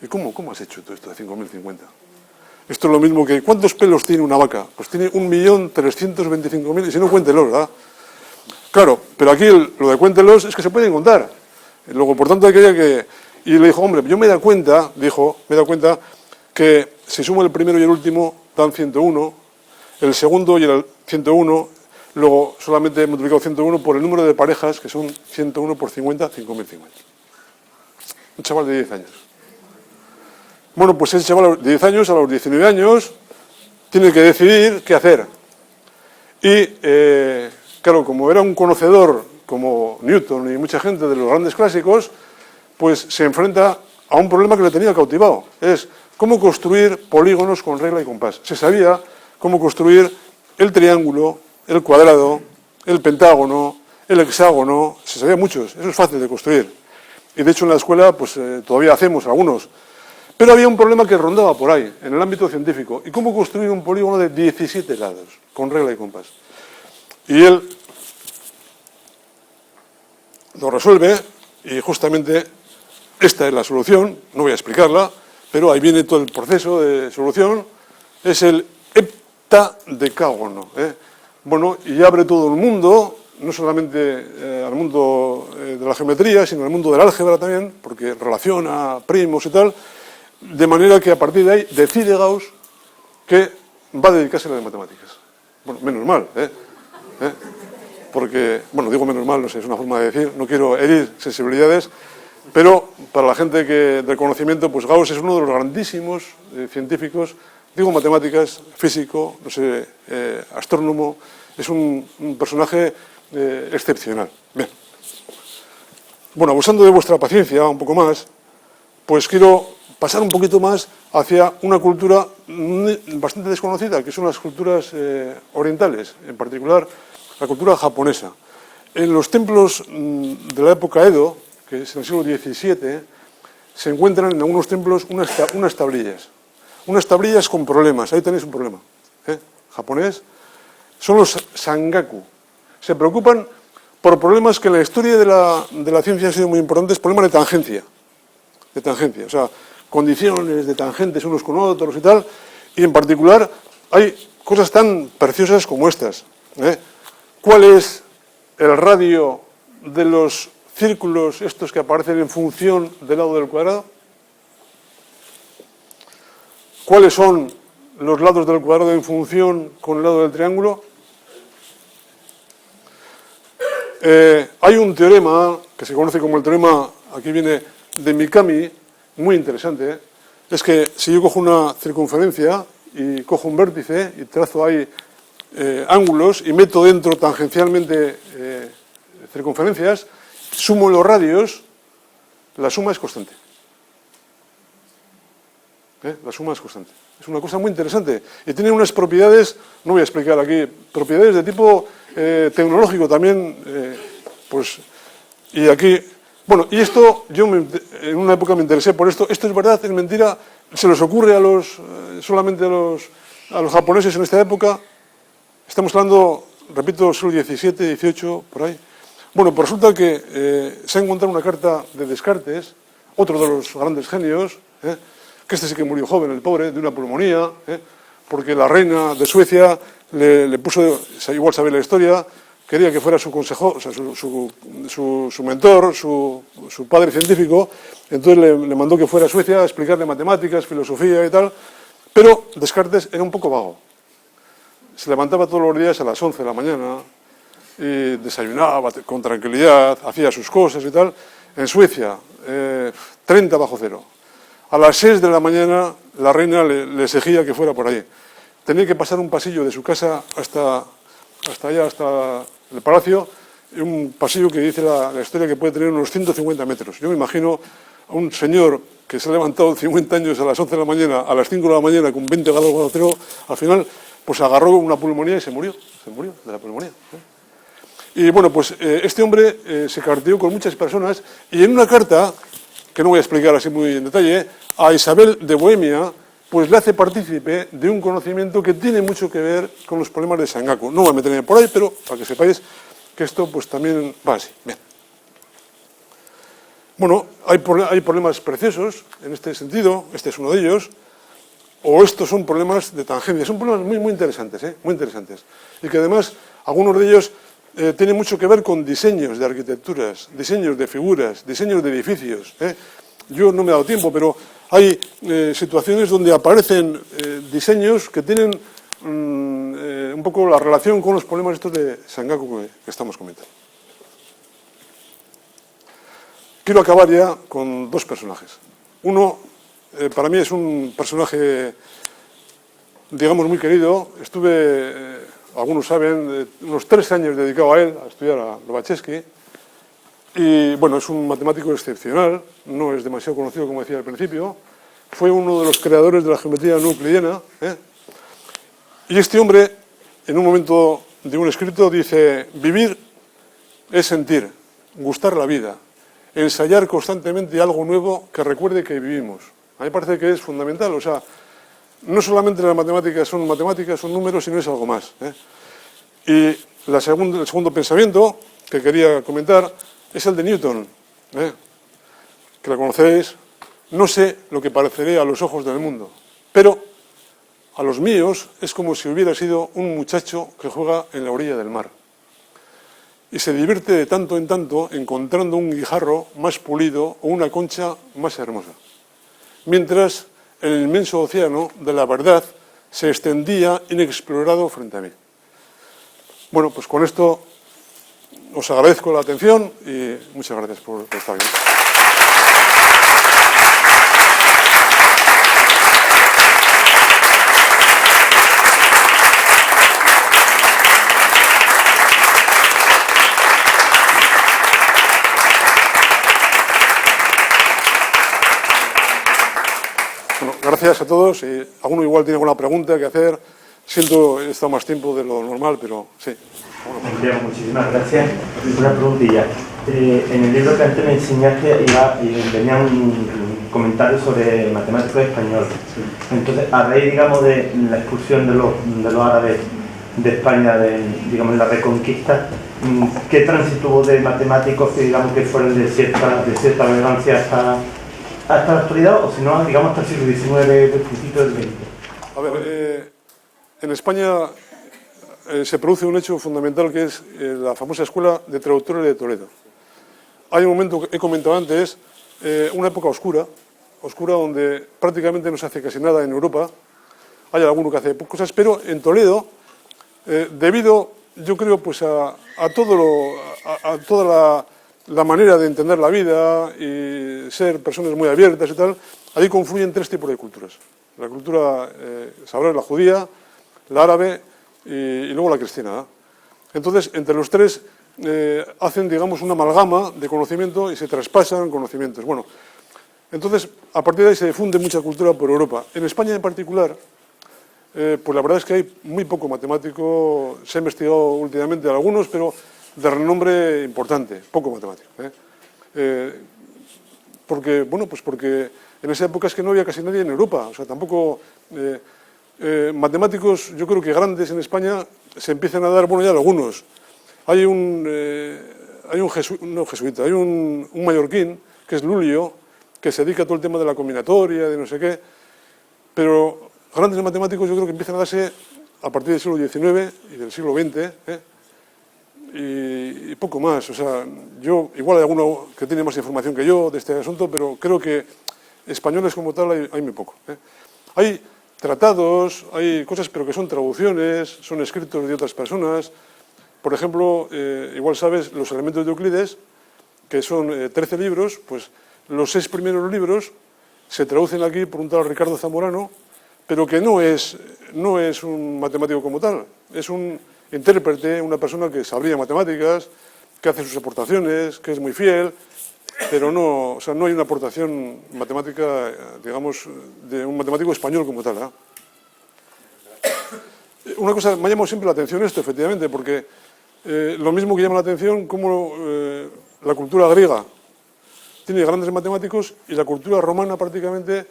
¿Y cómo has hecho todo esto de 5.050? Esto es lo mismo que, ¿cuántos pelos tiene una vaca? Pues tiene 1.325.000, y si no, cuéntelos, ¿verdad? Claro, pero aquí lo de cuéntelos es que se pueden contar. Luego, por tanto, quería que... Y le dijo, hombre, yo me he dado cuenta, que si sumo el primero y el último, dan 101, el segundo y el 101, luego solamente he multiplicado 101 por el número de parejas, que son 101 por 50, 5.050. Un chaval de 10 años. Bueno, pues ese chaval de 10 años, a los 19 años, tiene que decidir qué hacer. Y, claro, como era un conocedor, como Newton y mucha gente de los grandes clásicos, pues se enfrenta a un problema que le tenía cautivado. Es cómo construir polígonos con regla y compás. Se sabía cómo construir el triángulo, el cuadrado, el pentágono, el hexágono, se sabía muchos, eso es fácil de construir. Y de hecho en la escuela pues todavía hacemos algunos. Pero había un problema que rondaba por ahí, en el ámbito científico. ¿Y cómo construir un polígono de 17 lados, con regla y compás? Y él lo resuelve, y justamente esta es la solución, no voy a explicarla, pero ahí viene todo el proceso de solución, es el heptadecágono. Bueno, y abre todo el mundo, no solamente al mundo de la geometría, sino al mundo del álgebra también, porque relaciona primos y tal, de manera que a partir de ahí decide Gauss que va a dedicarse a las matemáticas. Bueno, menos mal, porque, bueno, digo menos mal, no sé, es una forma de decir, no quiero herir sensibilidades, pero para la gente del conocimiento, pues Gauss es uno de los grandísimos científicos, digo matemáticas, físico, no sé, astrónomo, es un personaje excepcional. Bien. Bueno, abusando de vuestra paciencia un poco más, pues quiero pasar un poquito más hacia una cultura bastante desconocida, que son las culturas orientales, en particular la cultura japonesa. En los templos de la época Edo, que es en el siglo XVII, se encuentran en algunos templos unas tablillas con problemas. Ahí tenéis un problema, japonés. Son los sangaku. Se preocupan por problemas que en la historia de la ciencia han sido muy importantes, problemas de tangencia. O sea, condiciones de tangentes unos con otros y tal. Y en particular hay cosas tan preciosas como estas. ¿Cuál es el radio de los círculos estos que aparecen en función del lado del cuadrado? ¿Cuáles son los lados del cuadrado en función con el lado del triángulo? Hay un teorema que se conoce como el teorema, aquí viene, de Mikami, muy interesante. Es que si yo cojo una circunferencia y cojo un vértice y trazo ahí ángulos y meto dentro tangencialmente circunferencias, sumo los radios, la suma es constante. La suma es constante. Es una cosa muy interesante. Y tiene unas propiedades, no voy a explicar aquí, propiedades de tipo tecnológico también, pues, y aquí, bueno, y esto, yo en una época me interesé por esto. ¿Esto es verdad? ¿Es mentira? ¿Se les ocurre solamente a los japoneses en esta época? Estamos hablando, repito, siglo XVII, XVIII, por ahí. Bueno, pues resulta que se ha encontrado una carta de Descartes otro de los grandes genios, que este sí que murió joven, el pobre, de una pulmonía, porque la reina de Suecia le puso, igual sabe la historia, quería que fuera su consejo, o sea, su mentor, su padre científico, entonces le mandó que fuera a Suecia a explicarle matemáticas, filosofía y tal, pero Descartes era un poco vago. Se levantaba todos los días a las 11 de la mañana y desayunaba con tranquilidad, hacía sus cosas y tal. En Suecia, 30 bajo cero. A las 6 de la mañana la reina le exigía que fuera por allí. Tenía que pasar un pasillo de su casa hasta allá, hasta el palacio, un pasillo que dice la historia que puede tener unos 150 metros. Yo me imagino a un señor que se ha levantado 50 años a las 11 de la mañana, a las 5 de la mañana con 20 grados bajo cero, al final pues agarró una pulmonía y se murió de la pulmonía. Y bueno, pues este hombre se carteó con muchas personas y en una carta, que no voy a explicar así muy en detalle, a Isabel de Bohemia, pues le hace partícipe de un conocimiento que tiene mucho que ver con los problemas de Sengaku. No voy a meterme por ahí, pero para que sepáis que esto pues también va así. Bien. Bueno, hay problemas preciosos en este sentido, este es uno de ellos, o estos son problemas de tangencia, son problemas muy, muy interesantes, muy interesantes. Y que además, algunos de ellos tienen mucho que ver con diseños de arquitecturas, diseños de figuras, diseños de edificios. Yo no me he dado tiempo, pero hay situaciones donde aparecen diseños que tienen un poco la relación con los problemas estos de Sengaku que estamos comentando. Quiero acabar ya con dos personajes. Uno, para mí es un personaje, digamos, muy querido. Estuve, algunos saben, unos 3 años dedicado a él, a estudiar a Lobachevsky. Y bueno, es un matemático excepcional, no es demasiado conocido como decía al principio. Fue uno de los creadores de la geometría no euclidiana. Y este hombre, en un momento de un escrito, dice: vivir es sentir, gustar la vida, ensayar constantemente algo nuevo que recuerde que vivimos. A mí me parece que es fundamental, o sea, no solamente las matemáticas, son números, sino es algo más. Y el segundo pensamiento que quería comentar es el de Newton, que lo conocéis. No sé lo que pareceré a los ojos del mundo, pero a los míos es como si hubiera sido un muchacho que juega en la orilla del mar y se divierte de tanto en tanto encontrando un guijarro más pulido o una concha más hermosa, mientras el inmenso océano de la verdad se extendía inexplorado frente a mí. Bueno, pues con esto os agradezco la atención y muchas gracias por estar aquí. Bueno, gracias a todos. Y alguno igual tiene alguna pregunta que hacer. Siento he estado más tiempo de lo normal, pero sí. Bueno, muchísimas gracias. Una preguntilla. En el libro que antes me enseñaste venía un comentario sobre matemáticos españoles. Entonces, a raíz, digamos, de la expulsión de los árabes de España, digamos, en la Reconquista, ¿qué tránsito hubo de matemáticos que, digamos, que fueron de cierta relevancia hasta la actualidad, o si no, digamos, hasta el siglo XIX, principio del XX? A ver, en España se produce un hecho fundamental que es la famosa escuela de traductores de Toledo. Hay un momento que he comentado antes, una época oscura donde prácticamente no se hace casi nada en Europa. Hay alguno que hace cosas, pero en Toledo, debido, yo creo, pues a toda la manera de entender la vida y ser personas muy abiertas y tal, ahí confluyen 3 tipos de culturas. La cultura, sabrás, la judía, la árabe y luego la cristiana. Entonces, entre los 3 hacen, digamos, una amalgama de conocimiento y se traspasan conocimientos. Bueno, entonces, a partir de ahí se difunde mucha cultura por Europa. En España en particular, pues la verdad es que hay muy poco matemático. Se ha investigado últimamente algunos, pero de renombre importante, poco matemático. Porque, bueno, pues porque en esa época es que no había casi nadie en Europa. O sea, tampoco matemáticos, yo creo que grandes en España se empiezan a dar, bueno, ya algunos. Hay un mallorquín, que es Lulio, que se dedica a todo el tema de la combinatoria, de no sé qué, pero grandes matemáticos yo creo que empiezan a darse a partir del siglo XIX y del siglo XX, y poco más. O sea, yo, igual hay alguno que tiene más información que yo de este asunto, pero creo que españoles como tal hay muy poco. Hay tratados, hay cosas, pero que son traducciones, son escritos de otras personas. Por ejemplo, igual sabes, los elementos de Euclides, que son 13 libros, pues los 6 primeros libros se traducen aquí por un tal Ricardo Zamorano, pero que no es un matemático como tal, es un intérprete, una persona que sabría matemáticas, que hace sus aportaciones, que es muy fiel, pero no, o sea, no hay una aportación matemática, digamos, de un matemático español como tal, ¿eh? Una cosa, me ha llamado siempre la atención esto, efectivamente, porque lo mismo que llama la atención como la cultura griega tiene grandes matemáticos y la cultura romana prácticamente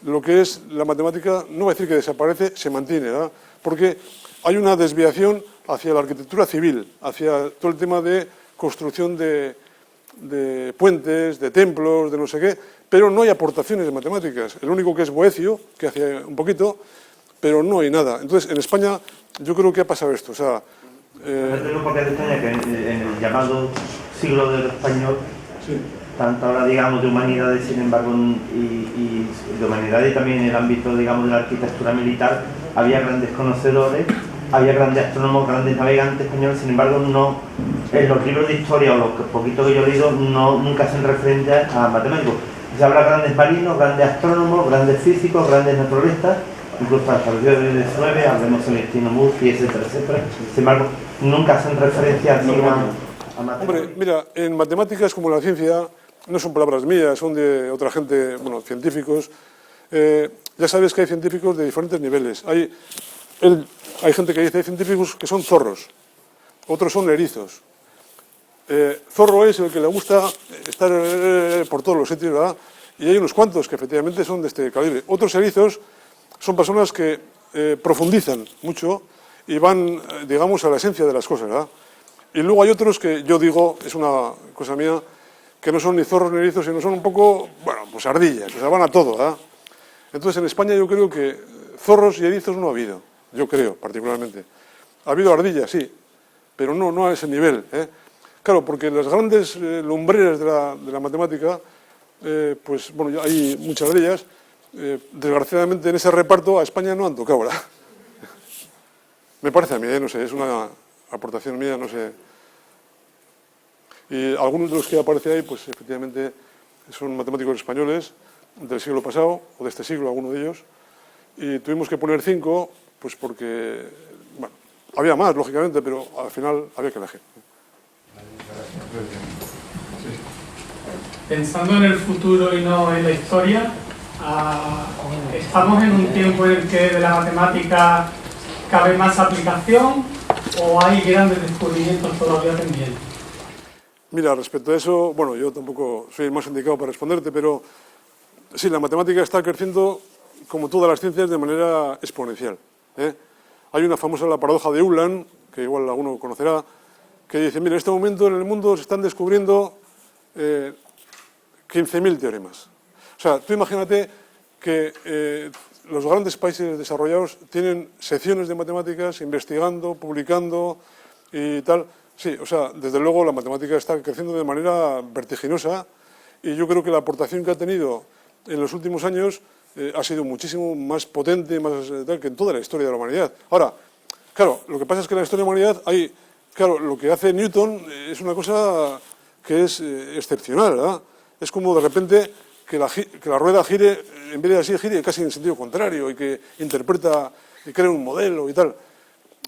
lo que es la matemática, no voy a decir que desaparece, se mantiene, ¿verdad? Porque hay una desviación hacia la arquitectura civil, hacia todo el tema de construcción de puentes, de templos, de no sé qué, pero no hay aportaciones de matemáticas. El único que es Boecio, que hace un poquito, pero no hay nada. Entonces, en España yo creo que ha pasado esto. O sea, tengo porque de España que en el llamado siglo del español, sí, tanto ahora, digamos, de humanidades, sin embargo, y de humanidades y también en el ámbito, digamos, de la arquitectura militar, había grandes conocedores, había grandes astrónomos, grandes navegantes españoles, sin embargo, no, en los libros de historia o los poquitos que yo he leído, nunca hacen referencia a matemáticos. Se habla de grandes marinos, grandes astrónomos, grandes físicos, grandes naturalistas, incluso hasta el día de Sueve, hablemos de Celestino Murphy, etcétera, etcétera. Sin embargo, nunca hacen referencia a matemáticos. Hombre, mira, en matemáticas como en la ciencia, no son palabras mías, son de otra gente, bueno, científicos. Ya sabes que hay científicos de diferentes niveles. Hay gente que dice, hay científicos que son zorros, otros son erizos. Zorro es el que le gusta estar por todos los sitios, ¿verdad? Y hay unos cuantos que efectivamente son de este calibre. Otros erizos son personas que profundizan mucho y van, digamos, a la esencia de las cosas, ¿verdad? Y luego hay otros que yo digo, es una cosa mía, que no son ni zorros ni erizos, sino son un poco, bueno, pues ardillas, o sea, van a todo, ¿verdad? Entonces, en España yo creo que zorros y erizos no ha habido, yo creo, particularmente. Ha habido ardillas, sí, pero no a ese nivel, ¿eh? Claro, porque las grandes lumbreras de la matemática, pues, bueno, hay muchas de ellas, desgraciadamente en ese reparto a España no han tocado, ¿verdad? Me parece a mí, no sé, es una aportación mía, no sé. Y algunos de los que aparecen ahí, pues efectivamente son matemáticos españoles del siglo pasado, o de este siglo, alguno de ellos, y tuvimos que poner 5, pues porque, bueno, había más, lógicamente, pero al final había que elegir. Pensando en el futuro y no en la historia, ¿estamos en un tiempo en el que de la matemática cabe más aplicación o hay grandes descubrimientos todavía pendientes? Mira, respecto a eso, bueno, yo tampoco soy el más indicado para responderte, pero sí, la matemática está creciendo, como todas las ciencias, de manera exponencial, ¿eh? Hay una famosa, la paradoja de Ulam, que igual alguno conocerá, que dice, mira, en este momento en el mundo se están descubriendo 15.000 teoremas. O sea, tú imagínate que los grandes países desarrollados tienen secciones de matemáticas, investigando, publicando y tal. Sí, o sea, desde luego la matemática está creciendo de manera vertiginosa y yo creo que la aportación que ha tenido en los últimos años ha sido muchísimo más potente, más tal, que en toda la historia de la humanidad. Ahora, claro, lo que pasa es que en la historia de la humanidad hay, claro, lo que hace Newton es una cosa que es excepcional, ¿verdad? Es como de repente que la rueda gire, en vez de así, gire casi en sentido contrario y que interpreta y crea un modelo y tal.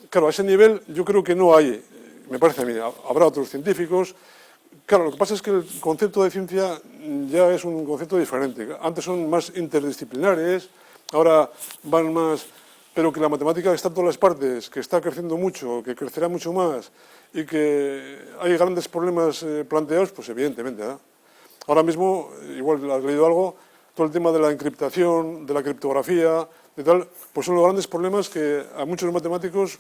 Claro, a ese nivel yo creo que no hay, me parece a mí, habrá otros científicos. Claro, lo que pasa es que el concepto de ciencia ya es un concepto diferente. Antes son más interdisciplinares, ahora van más... Pero que la matemática está en todas las partes, que está creciendo mucho, que crecerá mucho más y que hay grandes problemas planteados, pues evidentemente, ¿eh? Ahora mismo, igual has leído algo, todo el tema de la encriptación, de la criptografía, de tal, pues son los grandes problemas que a muchos matemáticos,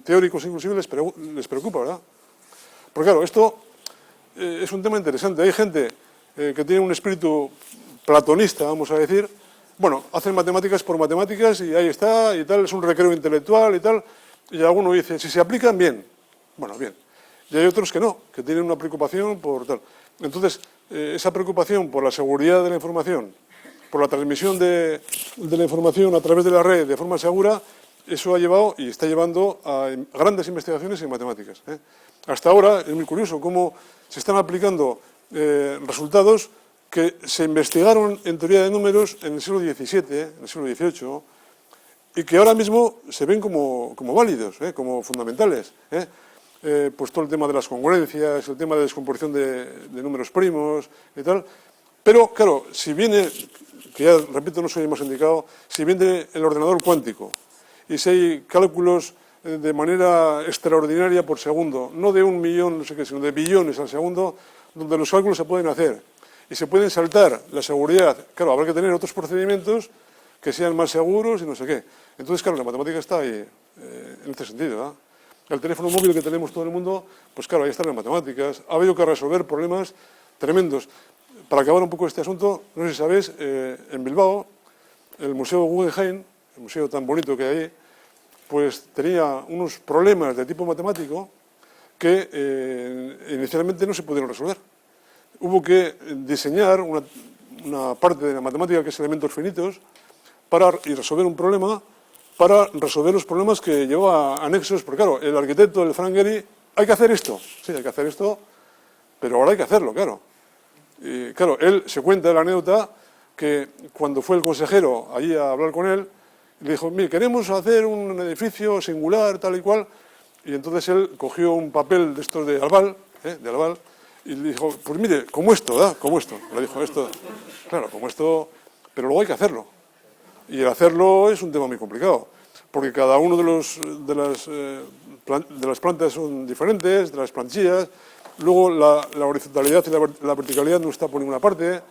teóricos inclusive, les preocupa, ¿verdad? Porque claro, esto es un tema interesante. Hay gente que tiene un espíritu platonista, vamos a decir, bueno, hacen matemáticas por matemáticas y ahí está, y tal, es un recreo intelectual y tal, y alguno dice, si se aplican, bien, bueno, bien. Y hay otros que no, que tienen una preocupación por tal. Entonces, esa preocupación por la seguridad de la información, por la transmisión de la información a través de la red de forma segura, eso ha llevado y está llevando a grandes investigaciones en matemáticas. Hasta ahora es muy curioso cómo se están aplicando resultados que se investigaron en teoría de números en el siglo XVII, en el siglo XVIII, y que ahora mismo se ven como válidos, como fundamentales. Pues todo el tema de las congruencias, el tema de descomposición de números primos y tal. Pero, claro, si viene, que ya repito, no soy el más indicado, si viene el ordenador cuántico y si hay cálculos de manera extraordinaria por segundo, no de 1 millón, no sé qué, sino de billones al segundo, donde los cálculos se pueden hacer y se pueden saltar la seguridad, claro, habrá que tener otros procedimientos que sean más seguros y no sé qué. Entonces, claro, la matemática está ahí, en este sentido, ¿verdad? El teléfono móvil que tenemos todo el mundo, pues claro, ahí están las matemáticas. Ha habido que resolver problemas tremendos. Para acabar un poco este asunto, no sé si sabéis, en Bilbao, el Museo Guggenheim, el museo tan bonito que hay ahí, pues tenía unos problemas de tipo matemático que inicialmente no se pudieron resolver. Hubo que diseñar una parte de la matemática que es elementos finitos y resolver un problema para resolver los problemas que llevaba anexos, porque claro, el arquitecto, el Frank Gehry, hay que hacer esto, sí, hay que hacer esto, pero ahora hay que hacerlo, claro. Y claro, él se cuenta la anécdota que cuando fue el consejero allí a hablar con él, le dijo, mire, queremos hacer un edificio singular, tal y cual, y entonces él cogió un papel de estos de albal, y le dijo, pues mire, como esto, ¿verdad? Como esto. Le dijo esto, claro, como esto, pero luego hay que hacerlo. Y el hacerlo es un tema muy complicado, porque cada uno de las plantas son diferentes, de las planchillas, luego la horizontalidad y la verticalidad no está por ninguna parte.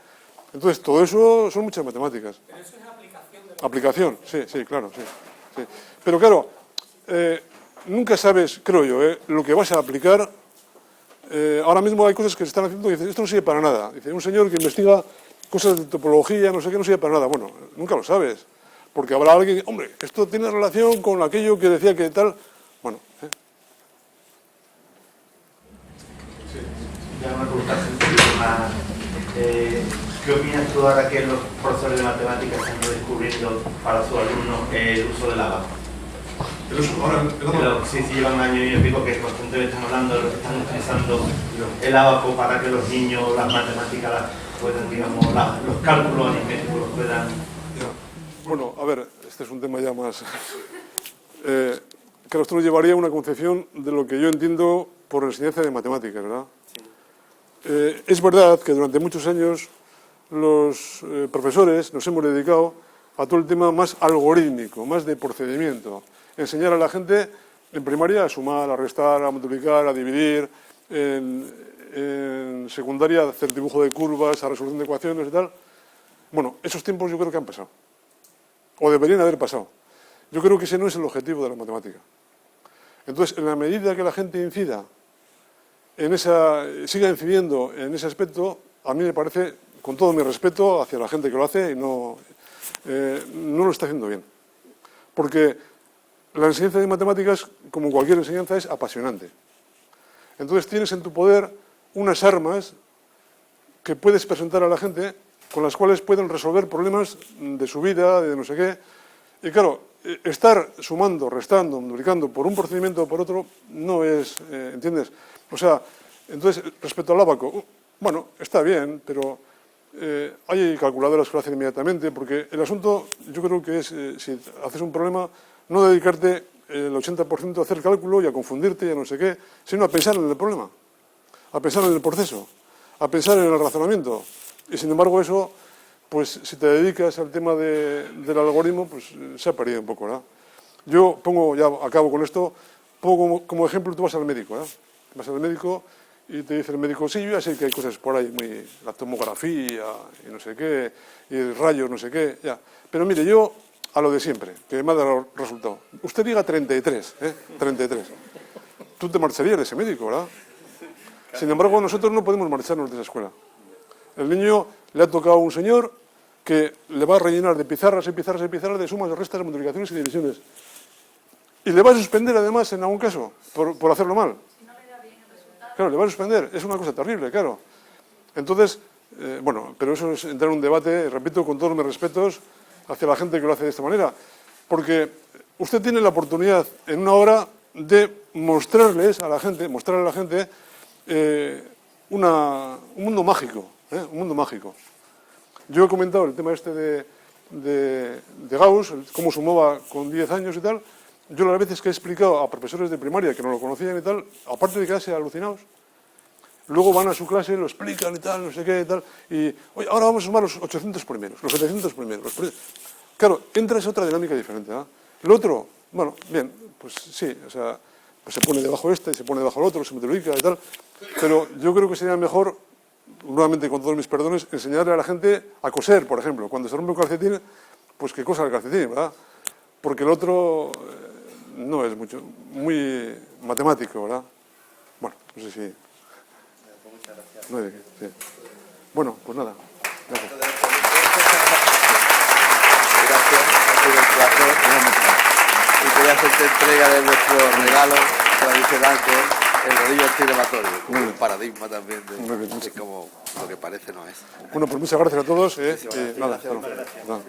Entonces, todo eso son muchas matemáticas. Pero eso es aplicación de... Aplicación, sí, claro, sí. Pero claro, nunca sabes, creo yo, lo que vas a aplicar. Ahora mismo hay cosas que se están haciendo y dicen, esto no sirve para nada. Dice, un señor que investiga cosas de topología, no sé qué, no sirve para nada. Bueno, nunca lo sabes, porque habrá alguien, hombre, esto tiene relación con aquello que decía que tal. Bueno, Ya una pregunta sencilla. ¿Qué opinas tú ahora que los profesores de matemáticas están descubriendo para sus alumnos el uso del abaco? Sí, llevan un año y pico que constantemente están hablando de lo que están utilizando el abaco para que los niños las matemáticas puedan, digamos, los cálculos aritméticos los puedan... Bueno, a ver, este es un tema ya más... Claro, esto nos llevaría a una concepción de lo que yo entiendo por enseñanza de matemáticas, ¿verdad? Sí. Es verdad que durante muchos años los profesores nos hemos dedicado a todo el tema más algorítmico, más de procedimiento. Enseñar a la gente en primaria a sumar, a restar, a multiplicar, a dividir, en secundaria a hacer dibujo de curvas, a resolución de ecuaciones y tal. Bueno, esos tiempos yo creo que han pasado, o deberían haber pasado. Yo creo que ese no es el objetivo de la matemática. Entonces, en la medida que la gente incida siga incidiendo en ese aspecto, a mí me parece, con todo mi respeto hacia la gente que lo hace, y no lo está haciendo bien. Porque la enseñanza de matemáticas, como cualquier enseñanza, es apasionante. Entonces tienes en tu poder unas armas que puedes presentar a la gente con las cuales pueden resolver problemas de su vida, de no sé qué. Y claro, estar sumando, restando, multiplicando por un procedimiento o por otro no es, ¿entiendes? O sea, entonces, respecto al ábaco, bueno, está bien, pero hay calculadoras que lo hacen inmediatamente, porque el asunto, yo creo que es, si haces un problema, no dedicarte el 80% a hacer cálculo y a confundirte y a no sé qué, sino a pensar en el problema, a pensar en el proceso, a pensar en el razonamiento. Y sin embargo eso, pues si te dedicas al tema del algoritmo, pues se ha perdido un poco, ¿verdad? Yo pongo, ya acabo con esto, pongo como ejemplo, tú vas al médico, ¿verdad? Vas al médico y te dice el médico, sí, yo ya sé que hay cosas por ahí, la tomografía y no sé qué, y el rayo, no sé qué, ya. Pero mire, yo a lo de siempre, que me ha dado resultado. Usted diga 33, 33. Tú te marcharías de ese médico, ¿verdad? Sin embargo, nosotros no podemos marcharnos de esa escuela. El niño le ha tocado a un señor que le va a rellenar de pizarras y pizarras y pizarras de sumas, de restas, de multiplicaciones y divisiones. Y le va a suspender, además, en algún caso, por hacerlo mal. Claro, le va a suspender. Es una cosa terrible, claro. Entonces, bueno, pero eso es entrar en un debate, repito, con todos mis respetos hacia la gente que lo hace de esta manera. Porque usted tiene la oportunidad en una hora de mostrarle a la gente un mundo mágico, un mundo mágico. Yo he comentado el tema este de Gauss, cómo sumaba con 10 años y tal. Yo las veces que he explicado a profesores de primaria que no lo conocían y tal, aparte de quedarse alucinados, luego van a su clase, lo explican y tal, no sé qué y tal, y oye, ahora vamos a sumar los 800 primeros, los 700 primeros. Claro, entra esa otra dinámica diferente, ¿no? Lo otro, bueno, bien, pues sí, o sea, pues se pone debajo este, se pone debajo el otro, se multiplica y tal, pero yo creo que sería mejor, nuevamente con todos mis perdones, enseñarle a la gente a coser, por ejemplo. Cuando se rompe un calcetín, pues que cosa el calcetín, ¿verdad? Porque el otro no es muy matemático, ¿verdad? Bueno, no sé si... No hay de qué, sí. Bueno, pues nada. Gracias. Gracias, ha sido un placer. Y quería hacerte entrega de nuestro regalo tradicional, que es el rodillo cinematorio, como un paradigma también de cómo lo que parece no es. Bueno, pues muchas gracias a todos. Muchísimas gracias. Nada, Muchísimas gracias. nada.